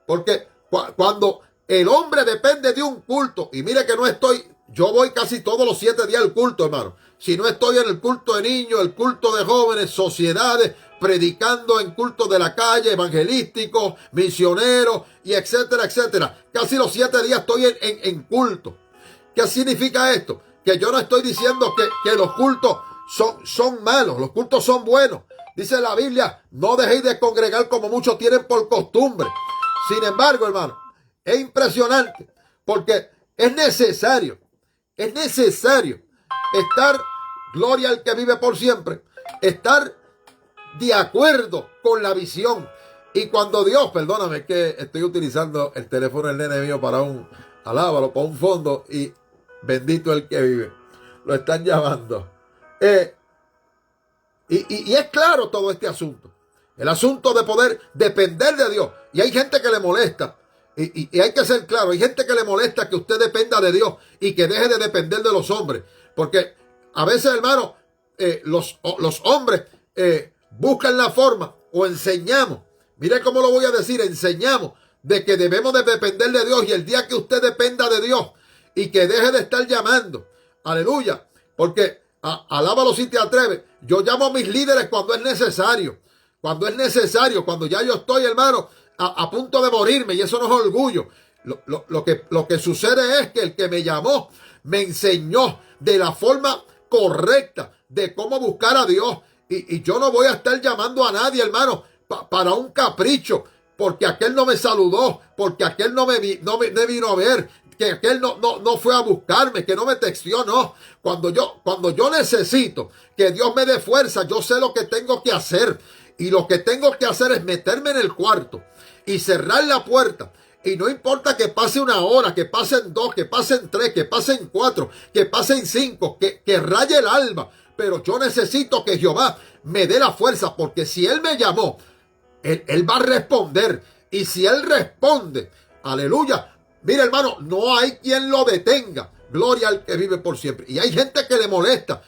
Porque cuando el hombre depende de un culto, y mire que yo voy casi todos los 7 días al culto, hermano. Si no estoy en el culto de niños, el culto de jóvenes, sociedades, predicando en cultos de la calle, evangelísticos, misioneros, y etcétera, etcétera. Casi los 7 días estoy en culto. ¿Qué significa esto? Que yo no estoy diciendo que los cultos son malos, los cultos son buenos. Dice la Biblia, no dejéis de congregar como muchos tienen por costumbre. Sin embargo, hermano, es impresionante porque es necesario estar, gloria al que vive por siempre, estar de acuerdo con la visión. Y cuando Dios, perdóname que estoy utilizando el teléfono del nene mío para para un fondo, y bendito el que vive, lo están llamando. Y es claro todo este asunto. El asunto de poder depender de Dios. Y hay gente que le molesta. Y hay que ser claro. Hay gente que le molesta que usted dependa de Dios y que deje de depender de los hombres. Porque a veces, hermano, los hombres buscan la forma o enseñamos, mire cómo lo voy a decir, enseñamos de que debemos de depender de Dios, y el día que usted dependa de Dios y que deje de estar llamando, aleluya, porque alábalo si te atreves, yo llamo a mis líderes cuando es necesario, cuando ya yo estoy, hermano, a punto de morirme, y eso no es orgullo. Lo que sucede es que el que me llamó me enseñó de la forma correcta de cómo buscar a Dios, y yo no voy a estar llamando a nadie, hermano, para un capricho, porque aquel no me saludó, porque aquel no me vino a ver, que aquel no fue a buscarme, que no me texteó, no. Cuando yo necesito que Dios me dé fuerza, yo sé lo que tengo que hacer, y lo que tengo que hacer es meterme en el cuarto y cerrar la puerta. Y no importa que pase una hora, que pasen 2, que pasen 3, que pasen 4, que pasen 5, que raye el alba. Pero yo necesito que Jehová me dé la fuerza, porque si Él me llamó, Él va a responder. Y si Él responde, aleluya, mira, hermano, no hay quien lo detenga. Gloria al que vive por siempre. Y hay gente que le molesta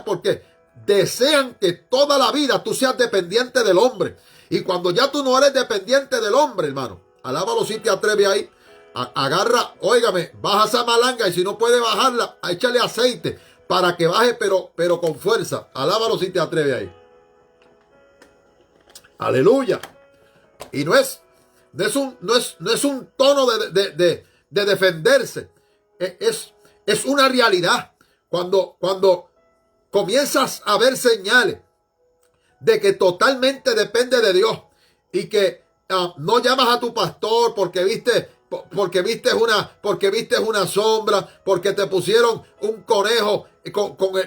porque desean que toda la vida tú seas dependiente del hombre. Y cuando ya tú no eres dependiente del hombre, hermano, alábalo si te atreves ahí. Agarra, óigame, baja esa malanga, y si no puede bajarla, échale aceite para que baje, pero con fuerza. Alábalo si te atreves ahí. Aleluya. Y no es un tono de defenderse. Es una realidad. Cuando comienzas a ver señales de que totalmente depende de Dios, y que no llamas a tu pastor porque viste una sombra, porque te pusieron un conejo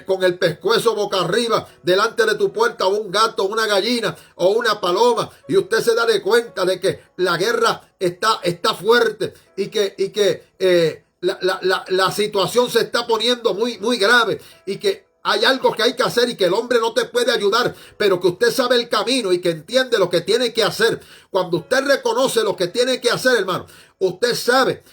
con el pescuezo boca arriba delante de tu puerta, o un gato, una gallina o una paloma, y usted se da de cuenta de que la guerra está fuerte, y que la situación se está poniendo muy, muy grave, y que hay algo que hay que hacer, y que el hombre no te puede ayudar, pero que usted sabe el camino y que entiende lo que tiene que hacer. Cuando usted reconoce lo que tiene que hacer, hermano, usted sabe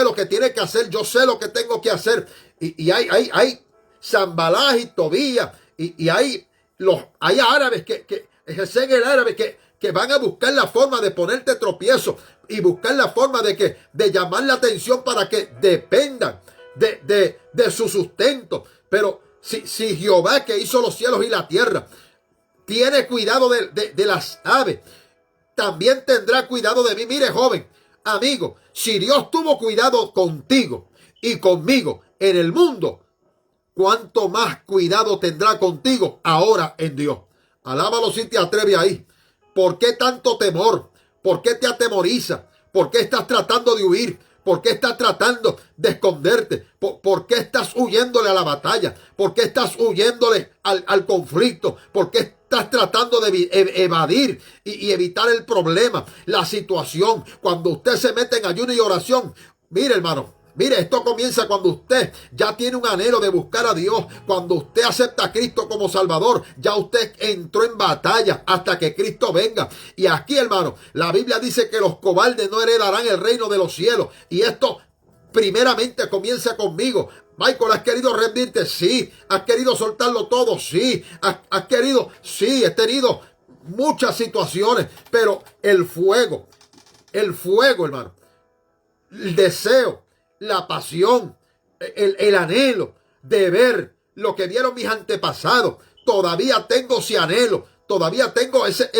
lo que tiene que hacer. Yo sé lo que tengo que hacer. Y hay Sanbalá y Tobías, y hay árabes que ejercen el árabe, que van a buscar la forma de ponerte tropiezo, y buscar la forma de llamar la atención para que dependan de su sustento. Pero si Jehová, que hizo los cielos y la tierra, tiene cuidado de las aves, también tendrá cuidado de mí. Mire, joven, amigo, si Dios tuvo cuidado contigo y conmigo en el mundo, ¿cuánto más cuidado tendrá contigo ahora en Dios? Alábalo si te atreves ahí. ¿Por qué tanto temor? ¿Por qué te atemoriza? ¿Por qué estás tratando de huir? ¿Por qué estás tratando de esconderte? ¿Por qué estás huyéndole a la batalla? ¿Por qué estás huyéndole al conflicto? ¿Por qué estás tratando de evadir y evitar el problema, la situación? Cuando usted se mete en ayuno y oración, mire, hermano, mire, esto comienza cuando usted ya tiene un anhelo de buscar a Dios. Cuando usted acepta a Cristo como Salvador, ya usted entró en batalla hasta que Cristo venga. Y aquí, hermano, la Biblia dice que los cobardes no heredarán el reino de los cielos. Y esto primeramente comienza conmigo. Michael, ¿has querido rendirte? Sí. ¿Has querido soltarlo todo? Sí. ¿Has querido? Sí. He tenido muchas situaciones, pero el fuego, hermano, el deseo, la pasión, el anhelo de ver lo que vieron mis antepasados. Todavía tengo ese anhelo, todavía tengo ese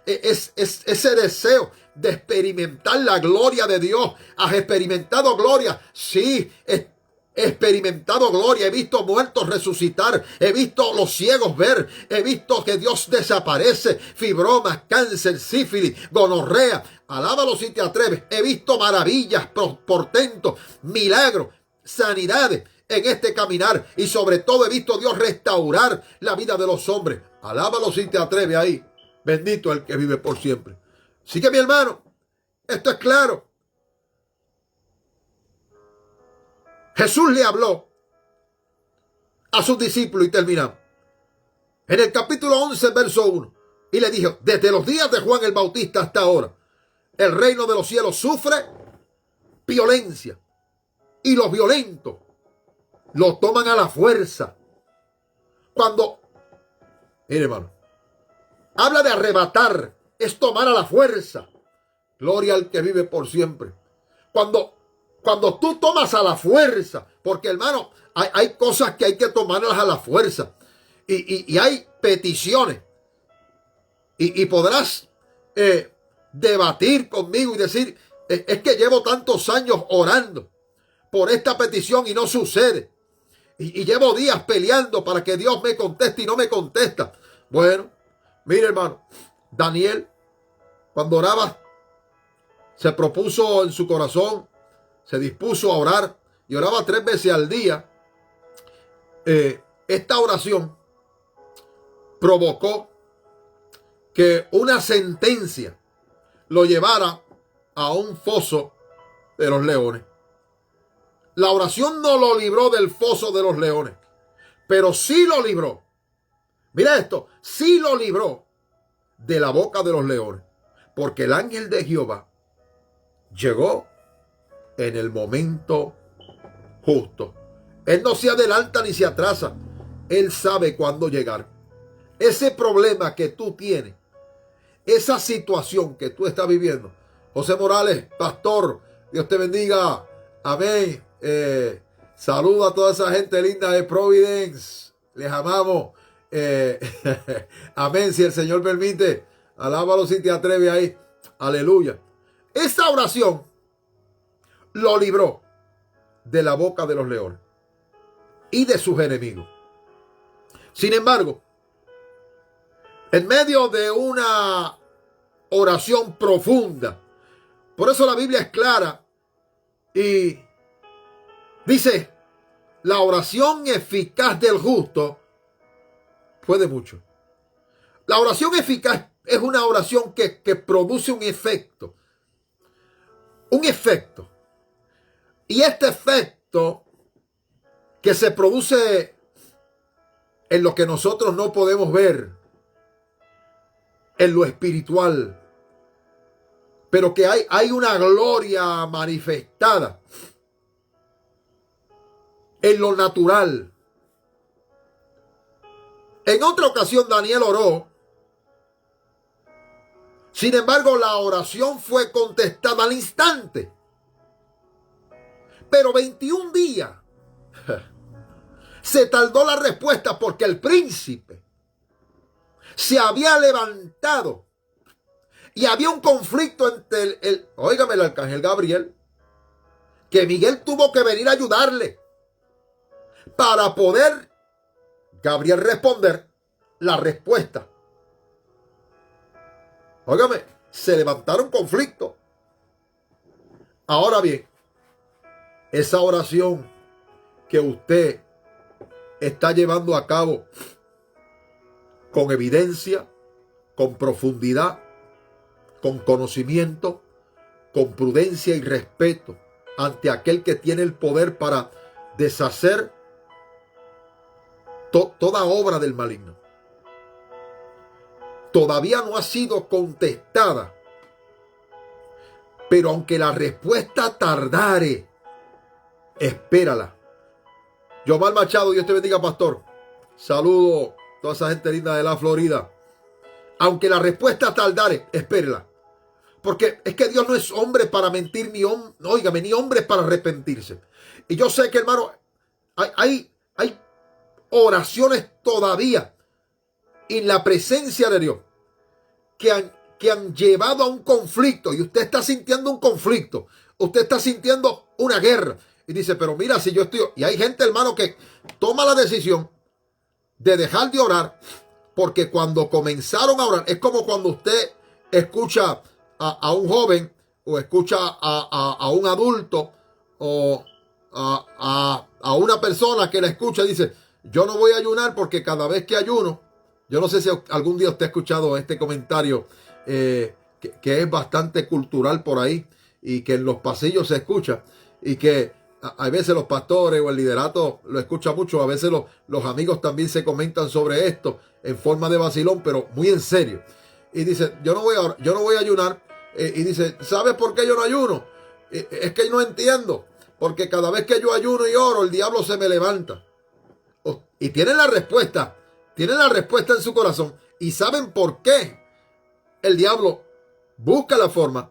deseo de experimentar la gloria de Dios. ¿Has experimentado gloria? Sí, he experimentado gloria. He visto muertos resucitar, he visto los ciegos ver, he visto que Dios desaparece, fibromas, cáncer, sífilis, gonorrea. Alábalo si te atreves. He visto maravillas, portentos, milagros, sanidades en este caminar, y sobre todo he visto a Dios restaurar la vida de los hombres. Alábalo si te atreves ahí. Bendito el que vive por siempre. Así que, mi hermano, esto es claro. Jesús le habló a sus discípulos, y terminamos en el capítulo 11, verso 1, y le dijo: desde los días de Juan el Bautista hasta ahora, el reino de los cielos sufre violencia, y los violentos lo toman a la fuerza. Mire, hermano, habla de arrebatar, es tomar a la fuerza. Gloria al que vive por siempre. Cuando tú tomas a la fuerza, porque hermano, hay cosas que hay que tomarlas a la fuerza. Y hay peticiones. Y podrás debatir conmigo y decir, es que llevo tantos años orando por esta petición y no sucede. Y llevo días peleando para que Dios me conteste y no me contesta. Bueno, mire hermano, Daniel, cuando oraba, se propuso en su corazón, se dispuso a orar y oraba 3 veces al día. Esta oración provocó que una sentencia lo llevara a un foso de los leones. La oración no lo libró del foso de los leones, pero sí lo libró. Mira esto, sí lo libró de la boca de los leones, porque el ángel de Jehová llegó en el momento justo. Él no se adelanta ni se atrasa. Él sabe cuándo llegar. Ese problema que tú tienes, esa situación que tú estás viviendo. José Morales, pastor, Dios te bendiga. Amén. Saludo a toda esa gente linda de Providence. Les amamos. Amén. Si el Señor permite, alábalo si te atreves ahí. Aleluya. Esta oración lo libró de la boca de los leones y de sus enemigos. Sin embargo, en medio de una oración profunda, por eso la Biblia es clara y dice, la oración eficaz del justo puede mucho. La oración eficaz es una oración que produce un efecto. Un efecto. Y este efecto que se produce en lo que nosotros no podemos ver, en lo espiritual, pero que hay una gloria manifestada en lo natural. En otra ocasión Daniel oró. Sin embargo, la oración fue contestada al instante. Pero 21 días se tardó la respuesta porque el príncipe se había levantado y había un conflicto entre el arcángel Gabriel, que Miguel tuvo que venir a ayudarle para poder Gabriel responder la respuesta. Óigame, se levantaron conflictos. Ahora bien, esa oración que usted está llevando a cabo con evidencia, con profundidad, con conocimiento, con prudencia y respeto ante aquel que tiene el poder para deshacer toda obra del maligno. Todavía no ha sido contestada, pero aunque la respuesta tardare, espérala. Yomar Machado, Dios te bendiga, pastor. Saludo a toda esa gente linda de la Florida. Aunque la respuesta tardare, espérela. Porque es que Dios no es hombre para mentir, ni hombre para arrepentirse. Y yo sé que, hermano, hay oraciones todavía en la presencia de Dios que han llevado a un conflicto. Y usted está sintiendo un conflicto. Usted está sintiendo una guerra. Y dice, pero mira, si yo estoy... Y hay gente, hermano, que toma la decisión de dejar de orar, porque cuando comenzaron a orar, es como cuando usted escucha a un joven, o escucha a un adulto, o a una persona que la escucha y dice, yo no voy a ayunar porque cada vez que ayuno, yo no sé si algún día usted ha escuchado este comentario que es bastante cultural por ahí, y que en los pasillos se escucha, y que a veces los pastores o el liderato lo escucha mucho, a veces los amigos también se comentan sobre esto en forma de vacilón, pero muy en serio. Y dice, yo no voy a ayunar. Y dice, ¿sabes por qué yo no ayuno? Es que no entiendo. Porque cada vez que yo ayuno y oro, el diablo se me levanta. Y tienen la respuesta. tienen la respuesta en su corazón y saben por qué el diablo busca la forma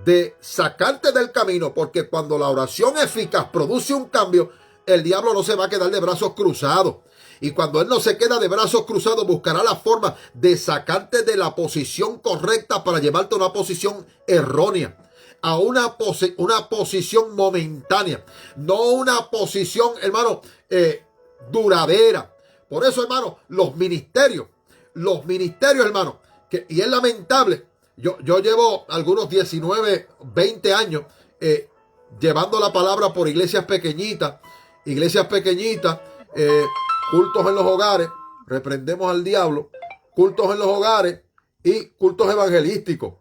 de sacarte del camino, porque cuando la oración eficaz produce un cambio, el diablo no se va a quedar de brazos cruzados. Y cuando él no se queda de brazos cruzados, buscará la forma de sacarte de la posición correcta para llevarte a una posición errónea, a una posición momentánea, no una posición, hermano, duradera. Por eso, hermano, los ministerios, hermano, y es lamentable. Yo llevo algunos 19, 20 años llevando la palabra por iglesias pequeñitas, cultos en los hogares, reprendemos al diablo, cultos en los hogares y cultos evangelísticos,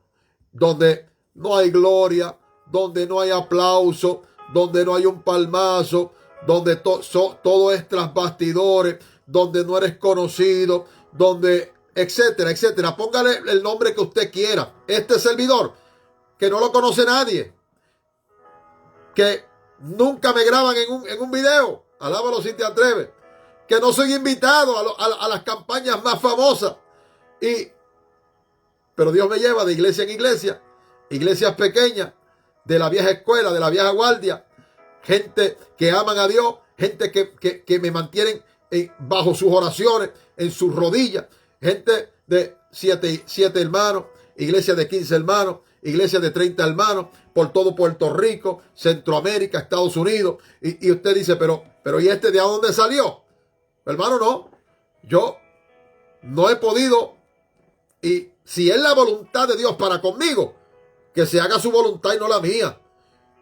donde no hay gloria, donde no hay aplauso, donde no hay un palmazo, donde todo es tras bastidores, donde no eres conocido, donde etcétera, etcétera. Póngale el nombre que usted quiera. Este servidor, que no lo conoce nadie, que nunca me graban en un video, alábalo si te atreves, que no soy invitado a las campañas más famosas, pero Dios me lleva de iglesia en iglesia, iglesias pequeñas, de la vieja escuela, de la vieja guardia, gente que aman a Dios, gente que me mantienen bajo sus oraciones, en sus rodillas, gente de 7 hermanos, iglesia de 15 hermanos, iglesia de 30 hermanos, por todo Puerto Rico, Centroamérica, Estados Unidos. Y usted dice, pero ¿y este de a dónde salió? Hermano, no. Yo no he podido. Y si es la voluntad de Dios para conmigo, que se haga su voluntad y no la mía.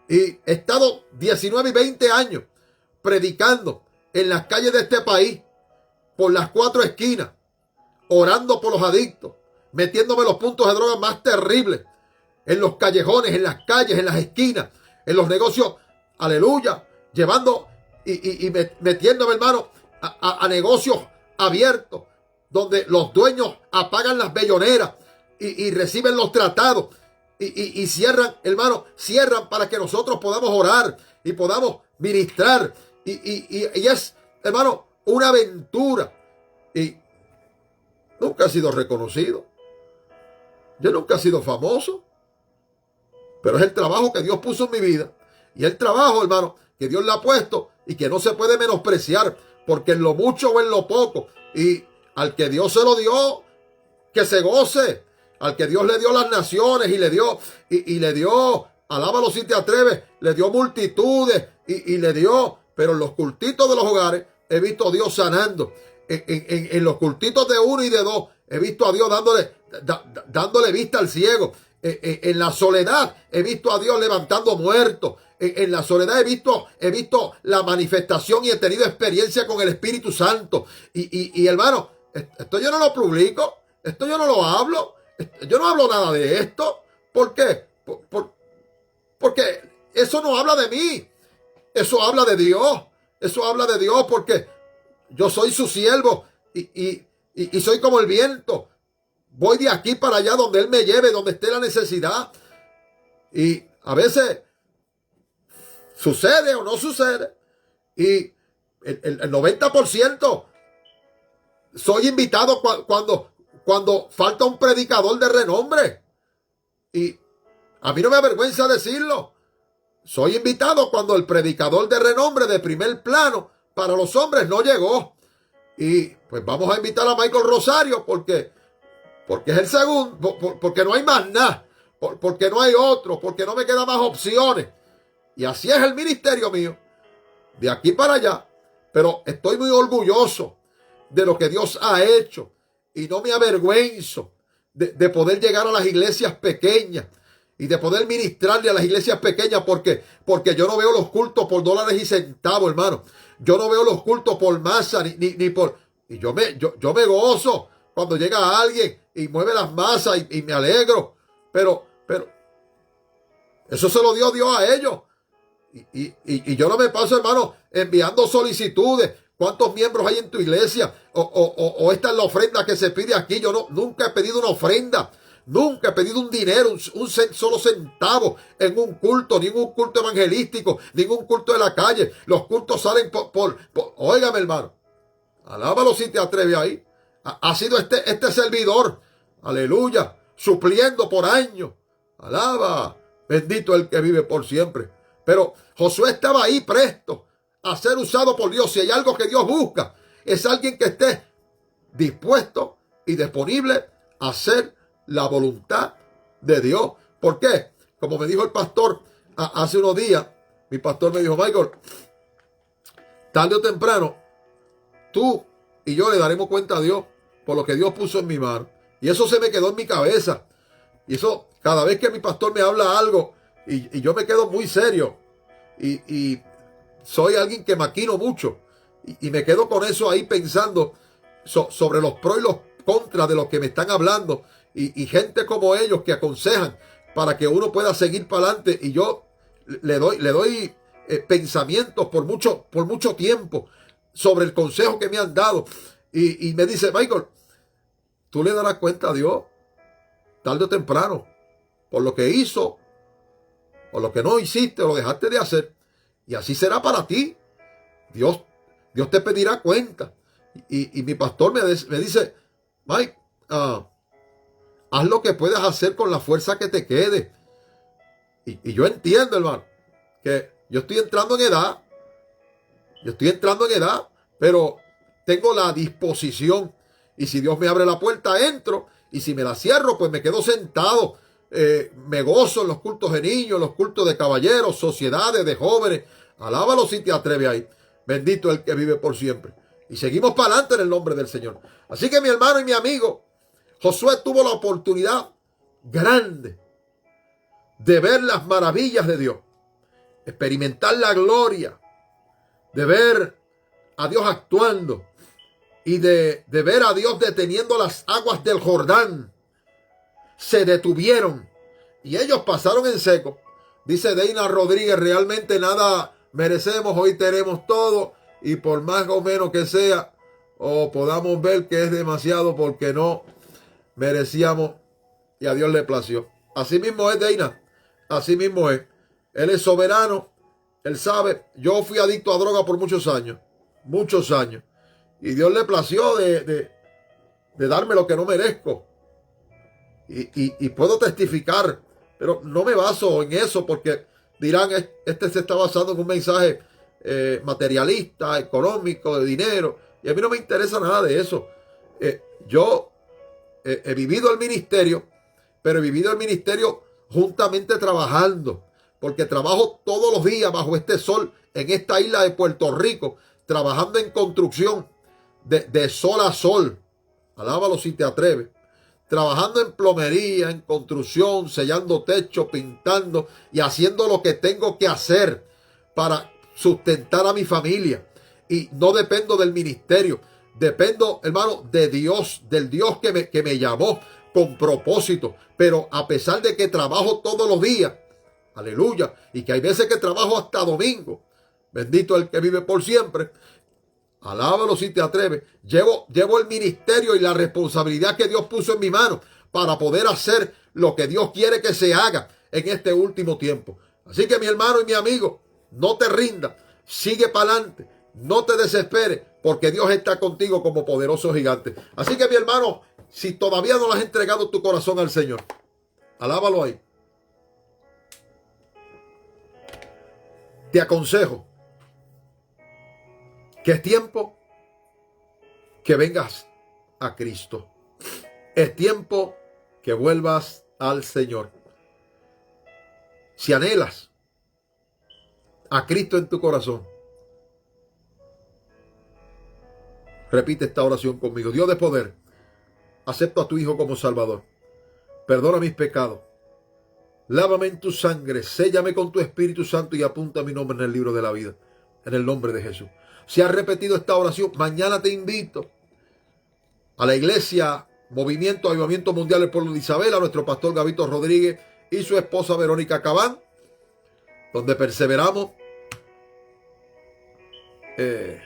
Y he estado 19 y 20 años predicando en las calles de este país, por las 4 esquinas, orando por los adictos, metiéndome los puntos de droga más terribles, en los callejones, en las calles, en las esquinas, en los negocios, aleluya, llevando y metiéndome, hermano, a negocios abiertos, donde los dueños apagan las belloneras y reciben los tratados y cierran, hermano, cierran para que nosotros podamos orar y podamos ministrar. Y es, hermano, una aventura. Y nunca he sido reconocido. Yo nunca he sido famoso. Pero es el trabajo que Dios puso en mi vida. Y el trabajo, hermano, que Dios le ha puesto y que no se puede menospreciar. Porque en lo mucho o en lo poco. Y al que Dios se lo dio, que se goce. Al que Dios le dio las naciones y le dio, alábalo si te atreves, le dio multitudes y le dio. Pero en los cultitos de los hogares he visto a Dios sanando. En los cultitos de 1 y de 2 he visto a Dios dándole vista al ciego. En la soledad he visto a Dios levantando muertos. En la soledad he visto la manifestación y he tenido experiencia con el Espíritu Santo. Y hermano, esto yo no lo publico, esto yo no lo hablo, yo no hablo nada de esto. ¿Por qué? Porque eso no habla de mí, eso habla de Dios. Eso habla de Dios, porque yo soy su siervo y soy como el viento. Voy de aquí para allá donde Él me lleve, donde esté la necesidad. Y a veces sucede o no sucede. Y el 90% soy invitado cuando falta un predicador de renombre. Y a mí no me avergüenza decirlo. Soy invitado cuando el predicador de renombre de primer plano para los hombres no llegó. Y pues vamos a invitar a Michael Rosario porque es el segundo, porque no hay más nada, porque no hay otro, porque no me quedan más opciones. Y así es el ministerio mío, de aquí para allá. Pero estoy muy orgulloso de lo que Dios ha hecho y no me avergüenzo de poder llegar a las iglesias pequeñas y de poder ministrarle a las iglesias pequeñas, porque yo no veo los cultos por dólares y centavos, hermano. Yo no veo los cultos por masa ni por... Y yo me gozo cuando llega alguien y mueve las masas y me alegro. Pero eso se lo dio Dios a ellos. Y yo no me paso, hermano, enviando solicitudes. ¿Cuántos miembros hay en tu iglesia? O esta es la ofrenda que se pide aquí. Yo nunca he pedido una ofrenda. Nunca he pedido un dinero, un solo centavo en un culto, ningún culto evangelístico, ningún culto de la calle. Los cultos salen óigame, hermano. Alábalo si te atreves ahí. Ha sido este servidor, aleluya, supliendo por años. Alaba, bendito el que vive por siempre. Pero Josué estaba ahí presto a ser usado por Dios. Si hay algo que Dios busca, es alguien que esté dispuesto y disponible a hacer la voluntad de Dios. ¿Por qué? Como me dijo el pastor hace unos días, mi pastor me dijo: Michael, tarde o temprano, tú y yo le daremos cuenta a Dios por lo que Dios puso en mi mano. Y eso se me quedó en mi cabeza. Y eso, cada vez que mi pastor me habla algo, y yo me quedo muy serio. Y soy alguien que maquino mucho. Y me quedo con eso ahí pensando sobre los pros y los contras de lo que me están hablando. Y gente como ellos que aconsejan para que uno pueda seguir para adelante. Y yo le doy pensamientos por mucho tiempo sobre el consejo que me han dado. Y me dice: Michael, tú le darás cuenta a Dios tarde o temprano por lo que hizo o lo que no hiciste o lo dejaste de hacer. Y así será para ti. Dios te pedirá cuenta. Y mi pastor me dice: Mike, haz lo que puedas hacer con la fuerza que te quede. Y yo entiendo, hermano, que yo estoy entrando en edad. Pero tengo la disposición. Y si Dios me abre la puerta, entro. Y si me la cierro, pues me quedo sentado. Me gozo en los cultos de niños, los cultos de caballeros, sociedades de jóvenes. Alábalo si te atreves ahí. Bendito el que vive por siempre. Y seguimos para adelante en el nombre del Señor. Así que mi hermano y mi amigo, Josué tuvo la oportunidad grande de ver las maravillas de Dios, experimentar la gloria, de ver a Dios actuando y de ver a Dios deteniendo las aguas del Jordán. Se detuvieron y ellos pasaron en seco. Dice Deina Rodríguez: realmente nada merecemos, hoy tenemos todo, y por más o menos que sea, o podamos ver que es demasiado porque no merecíamos, y a Dios le plació. Así mismo es, Deina, así mismo es. Él es soberano, Él sabe. Yo fui adicto a droga por muchos años, y Dios le plació de darme lo que no merezco. Y puedo testificar, pero no me baso en eso porque dirán: este se está basando en un mensaje materialista, económico, de dinero. Y a mí no me interesa nada de eso. Yo he vivido el ministerio, pero he vivido el ministerio juntamente trabajando, porque trabajo todos los días bajo este sol en esta isla de Puerto Rico, trabajando en construcción de sol a sol. Alábalo si te atreves. Trabajando en plomería, en construcción, sellando techo, pintando y haciendo lo que tengo que hacer para sustentar a mi familia. Y no dependo del ministerio, dependo, hermano, de Dios, del Dios que me llamó con propósito. Pero a pesar de que trabajo todos los días, aleluya, y que hay veces que trabajo hasta domingo, bendito el que vive por siempre, alábalo si te atreves. Llevo el ministerio y la responsabilidad que Dios puso en mi mano para poder hacer lo que Dios quiere que se haga en este último tiempo. Así que mi hermano y mi amigo, no te rindas, sigue para adelante, no te desesperes, porque Dios está contigo como poderoso gigante. Así que mi hermano, si todavía no le has entregado tu corazón al Señor, alábalo ahí. Te aconsejo que es tiempo que vengas a Cristo. Es tiempo que vuelvas al Señor. Si anhelas a Cristo en tu corazón, repite esta oración conmigo. Dios de poder, acepto a tu Hijo como Salvador. Perdona mis pecados. Lávame en tu sangre. Séllame con tu Espíritu Santo y apunta mi nombre en el libro de la vida. En el nombre de Jesús. Si has repetido esta oración, mañana te invito a la iglesia Movimiento Avivamiento Mundial del Pueblo de Isabel, a nuestro pastor Gabito Rodríguez y su esposa Verónica Cabán, donde perseveramos en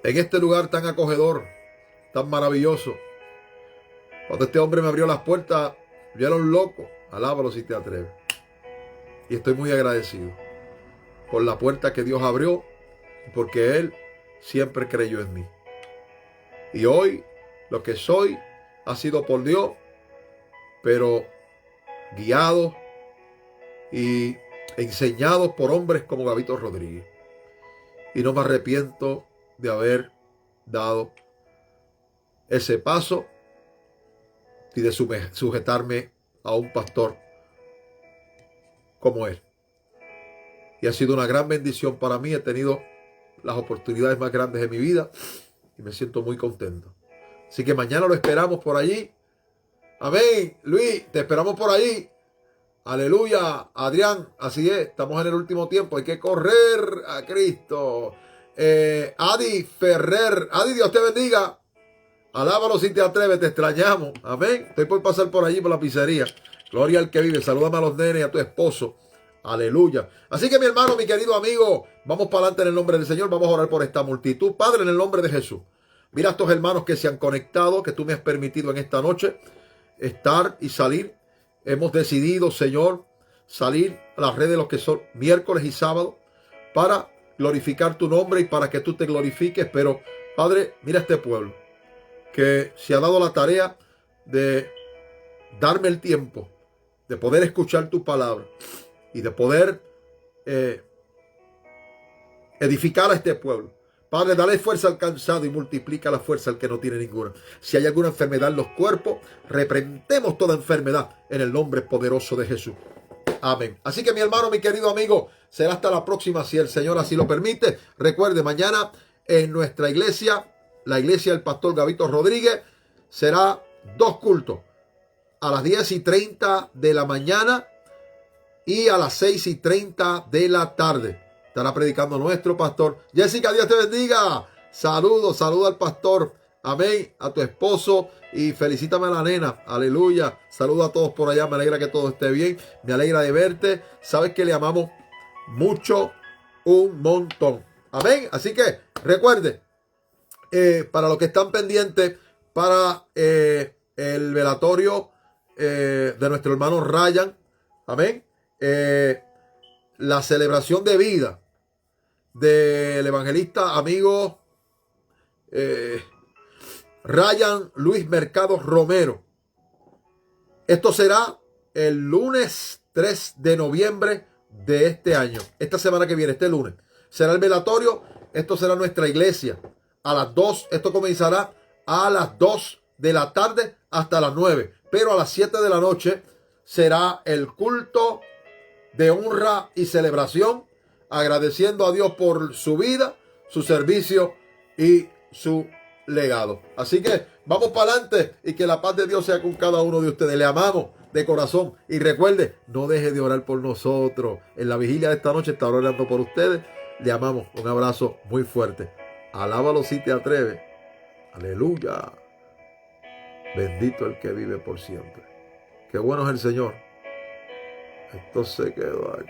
este lugar tan acogedor, tan maravilloso. Cuando este hombre me abrió las puertas, yo era un loco. Alábalo si te atreves. Y estoy muy agradecido por la puerta que Dios abrió, porque Él siempre creyó en mí. Y hoy lo que soy ha sido por Dios, pero guiado y enseñado por hombres como Gabito Rodríguez. Y no me arrepiento de haber dado ese paso y de sujetarme a un pastor como él. Y ha sido una gran bendición para mí. He tenido las oportunidades más grandes de mi vida y me siento muy contento. Así que mañana lo esperamos por allí. Amén. Luis, te esperamos por allí. Aleluya. Adrián, así es. Estamos en el último tiempo. Hay que correr a Cristo. Adi Ferrer. Adi, Dios te bendiga. Alábalo si te atreves, te extrañamos. Amén. Estoy por pasar por allí por la pizzería. Gloria al que vive. Salúdame a los nenes y a tu esposo. Aleluya. Así que mi hermano, mi querido amigo, vamos para adelante en el nombre del Señor. Vamos a orar por esta multitud. Padre, en el nombre de Jesús. Mira a estos hermanos que se han conectado, que tú me has permitido en esta noche estar y salir. Hemos decidido, Señor, salir a las redes de los que son miércoles y sábado para glorificar tu nombre y para que tú te glorifiques. Pero, Padre, mira a este pueblo que se ha dado la tarea de darme el tiempo de poder escuchar tu palabra y de poder edificar a este pueblo. Padre, dale fuerza al cansado y multiplica la fuerza al que no tiene ninguna. Si hay alguna enfermedad en los cuerpos, reprendemos toda enfermedad en el nombre poderoso de Jesús. Amén. Así que mi hermano, mi querido amigo, será hasta la próxima si el Señor así lo permite. Recuerde, mañana en nuestra iglesia, la iglesia del pastor Gabito Rodríguez, será 2 cultos. A las 10:30 de la mañana y a las 6:30 de la tarde. Estará predicando nuestro pastor. Jessica, Dios te bendiga. Saludos al pastor. Amén. A tu esposo y felicítame a la nena. Aleluya. Saludos a todos por allá. Me alegra que todo esté bien. Me alegra de verte. Sabes que le amamos mucho, un montón. Amén. Así que recuerde, para los que están pendientes, para el velatorio de nuestro hermano Ryan. Amén. La celebración de vida del evangelista amigo Ryan Luis Mercado Romero. Esto será el lunes 3 de noviembre de este año. Esta semana que viene, este lunes, será el velatorio. Esto será nuestra iglesia. A las 2, esto comenzará a las 2 de la tarde hasta las 9. Pero a las 7 de la noche será el culto de honra y celebración, agradeciendo a Dios por su vida, su servicio y su legado. Así que vamos para adelante y que la paz de Dios sea con cada uno de ustedes. Le amamos de corazón y recuerde, no deje de orar por nosotros. En la vigilia de esta noche estaré orando por ustedes. Le amamos. Un abrazo muy fuerte. Alábalo si te atreves. Aleluya. Bendito el que vive por siempre. Qué bueno es el Señor. Esto se quedó aquí.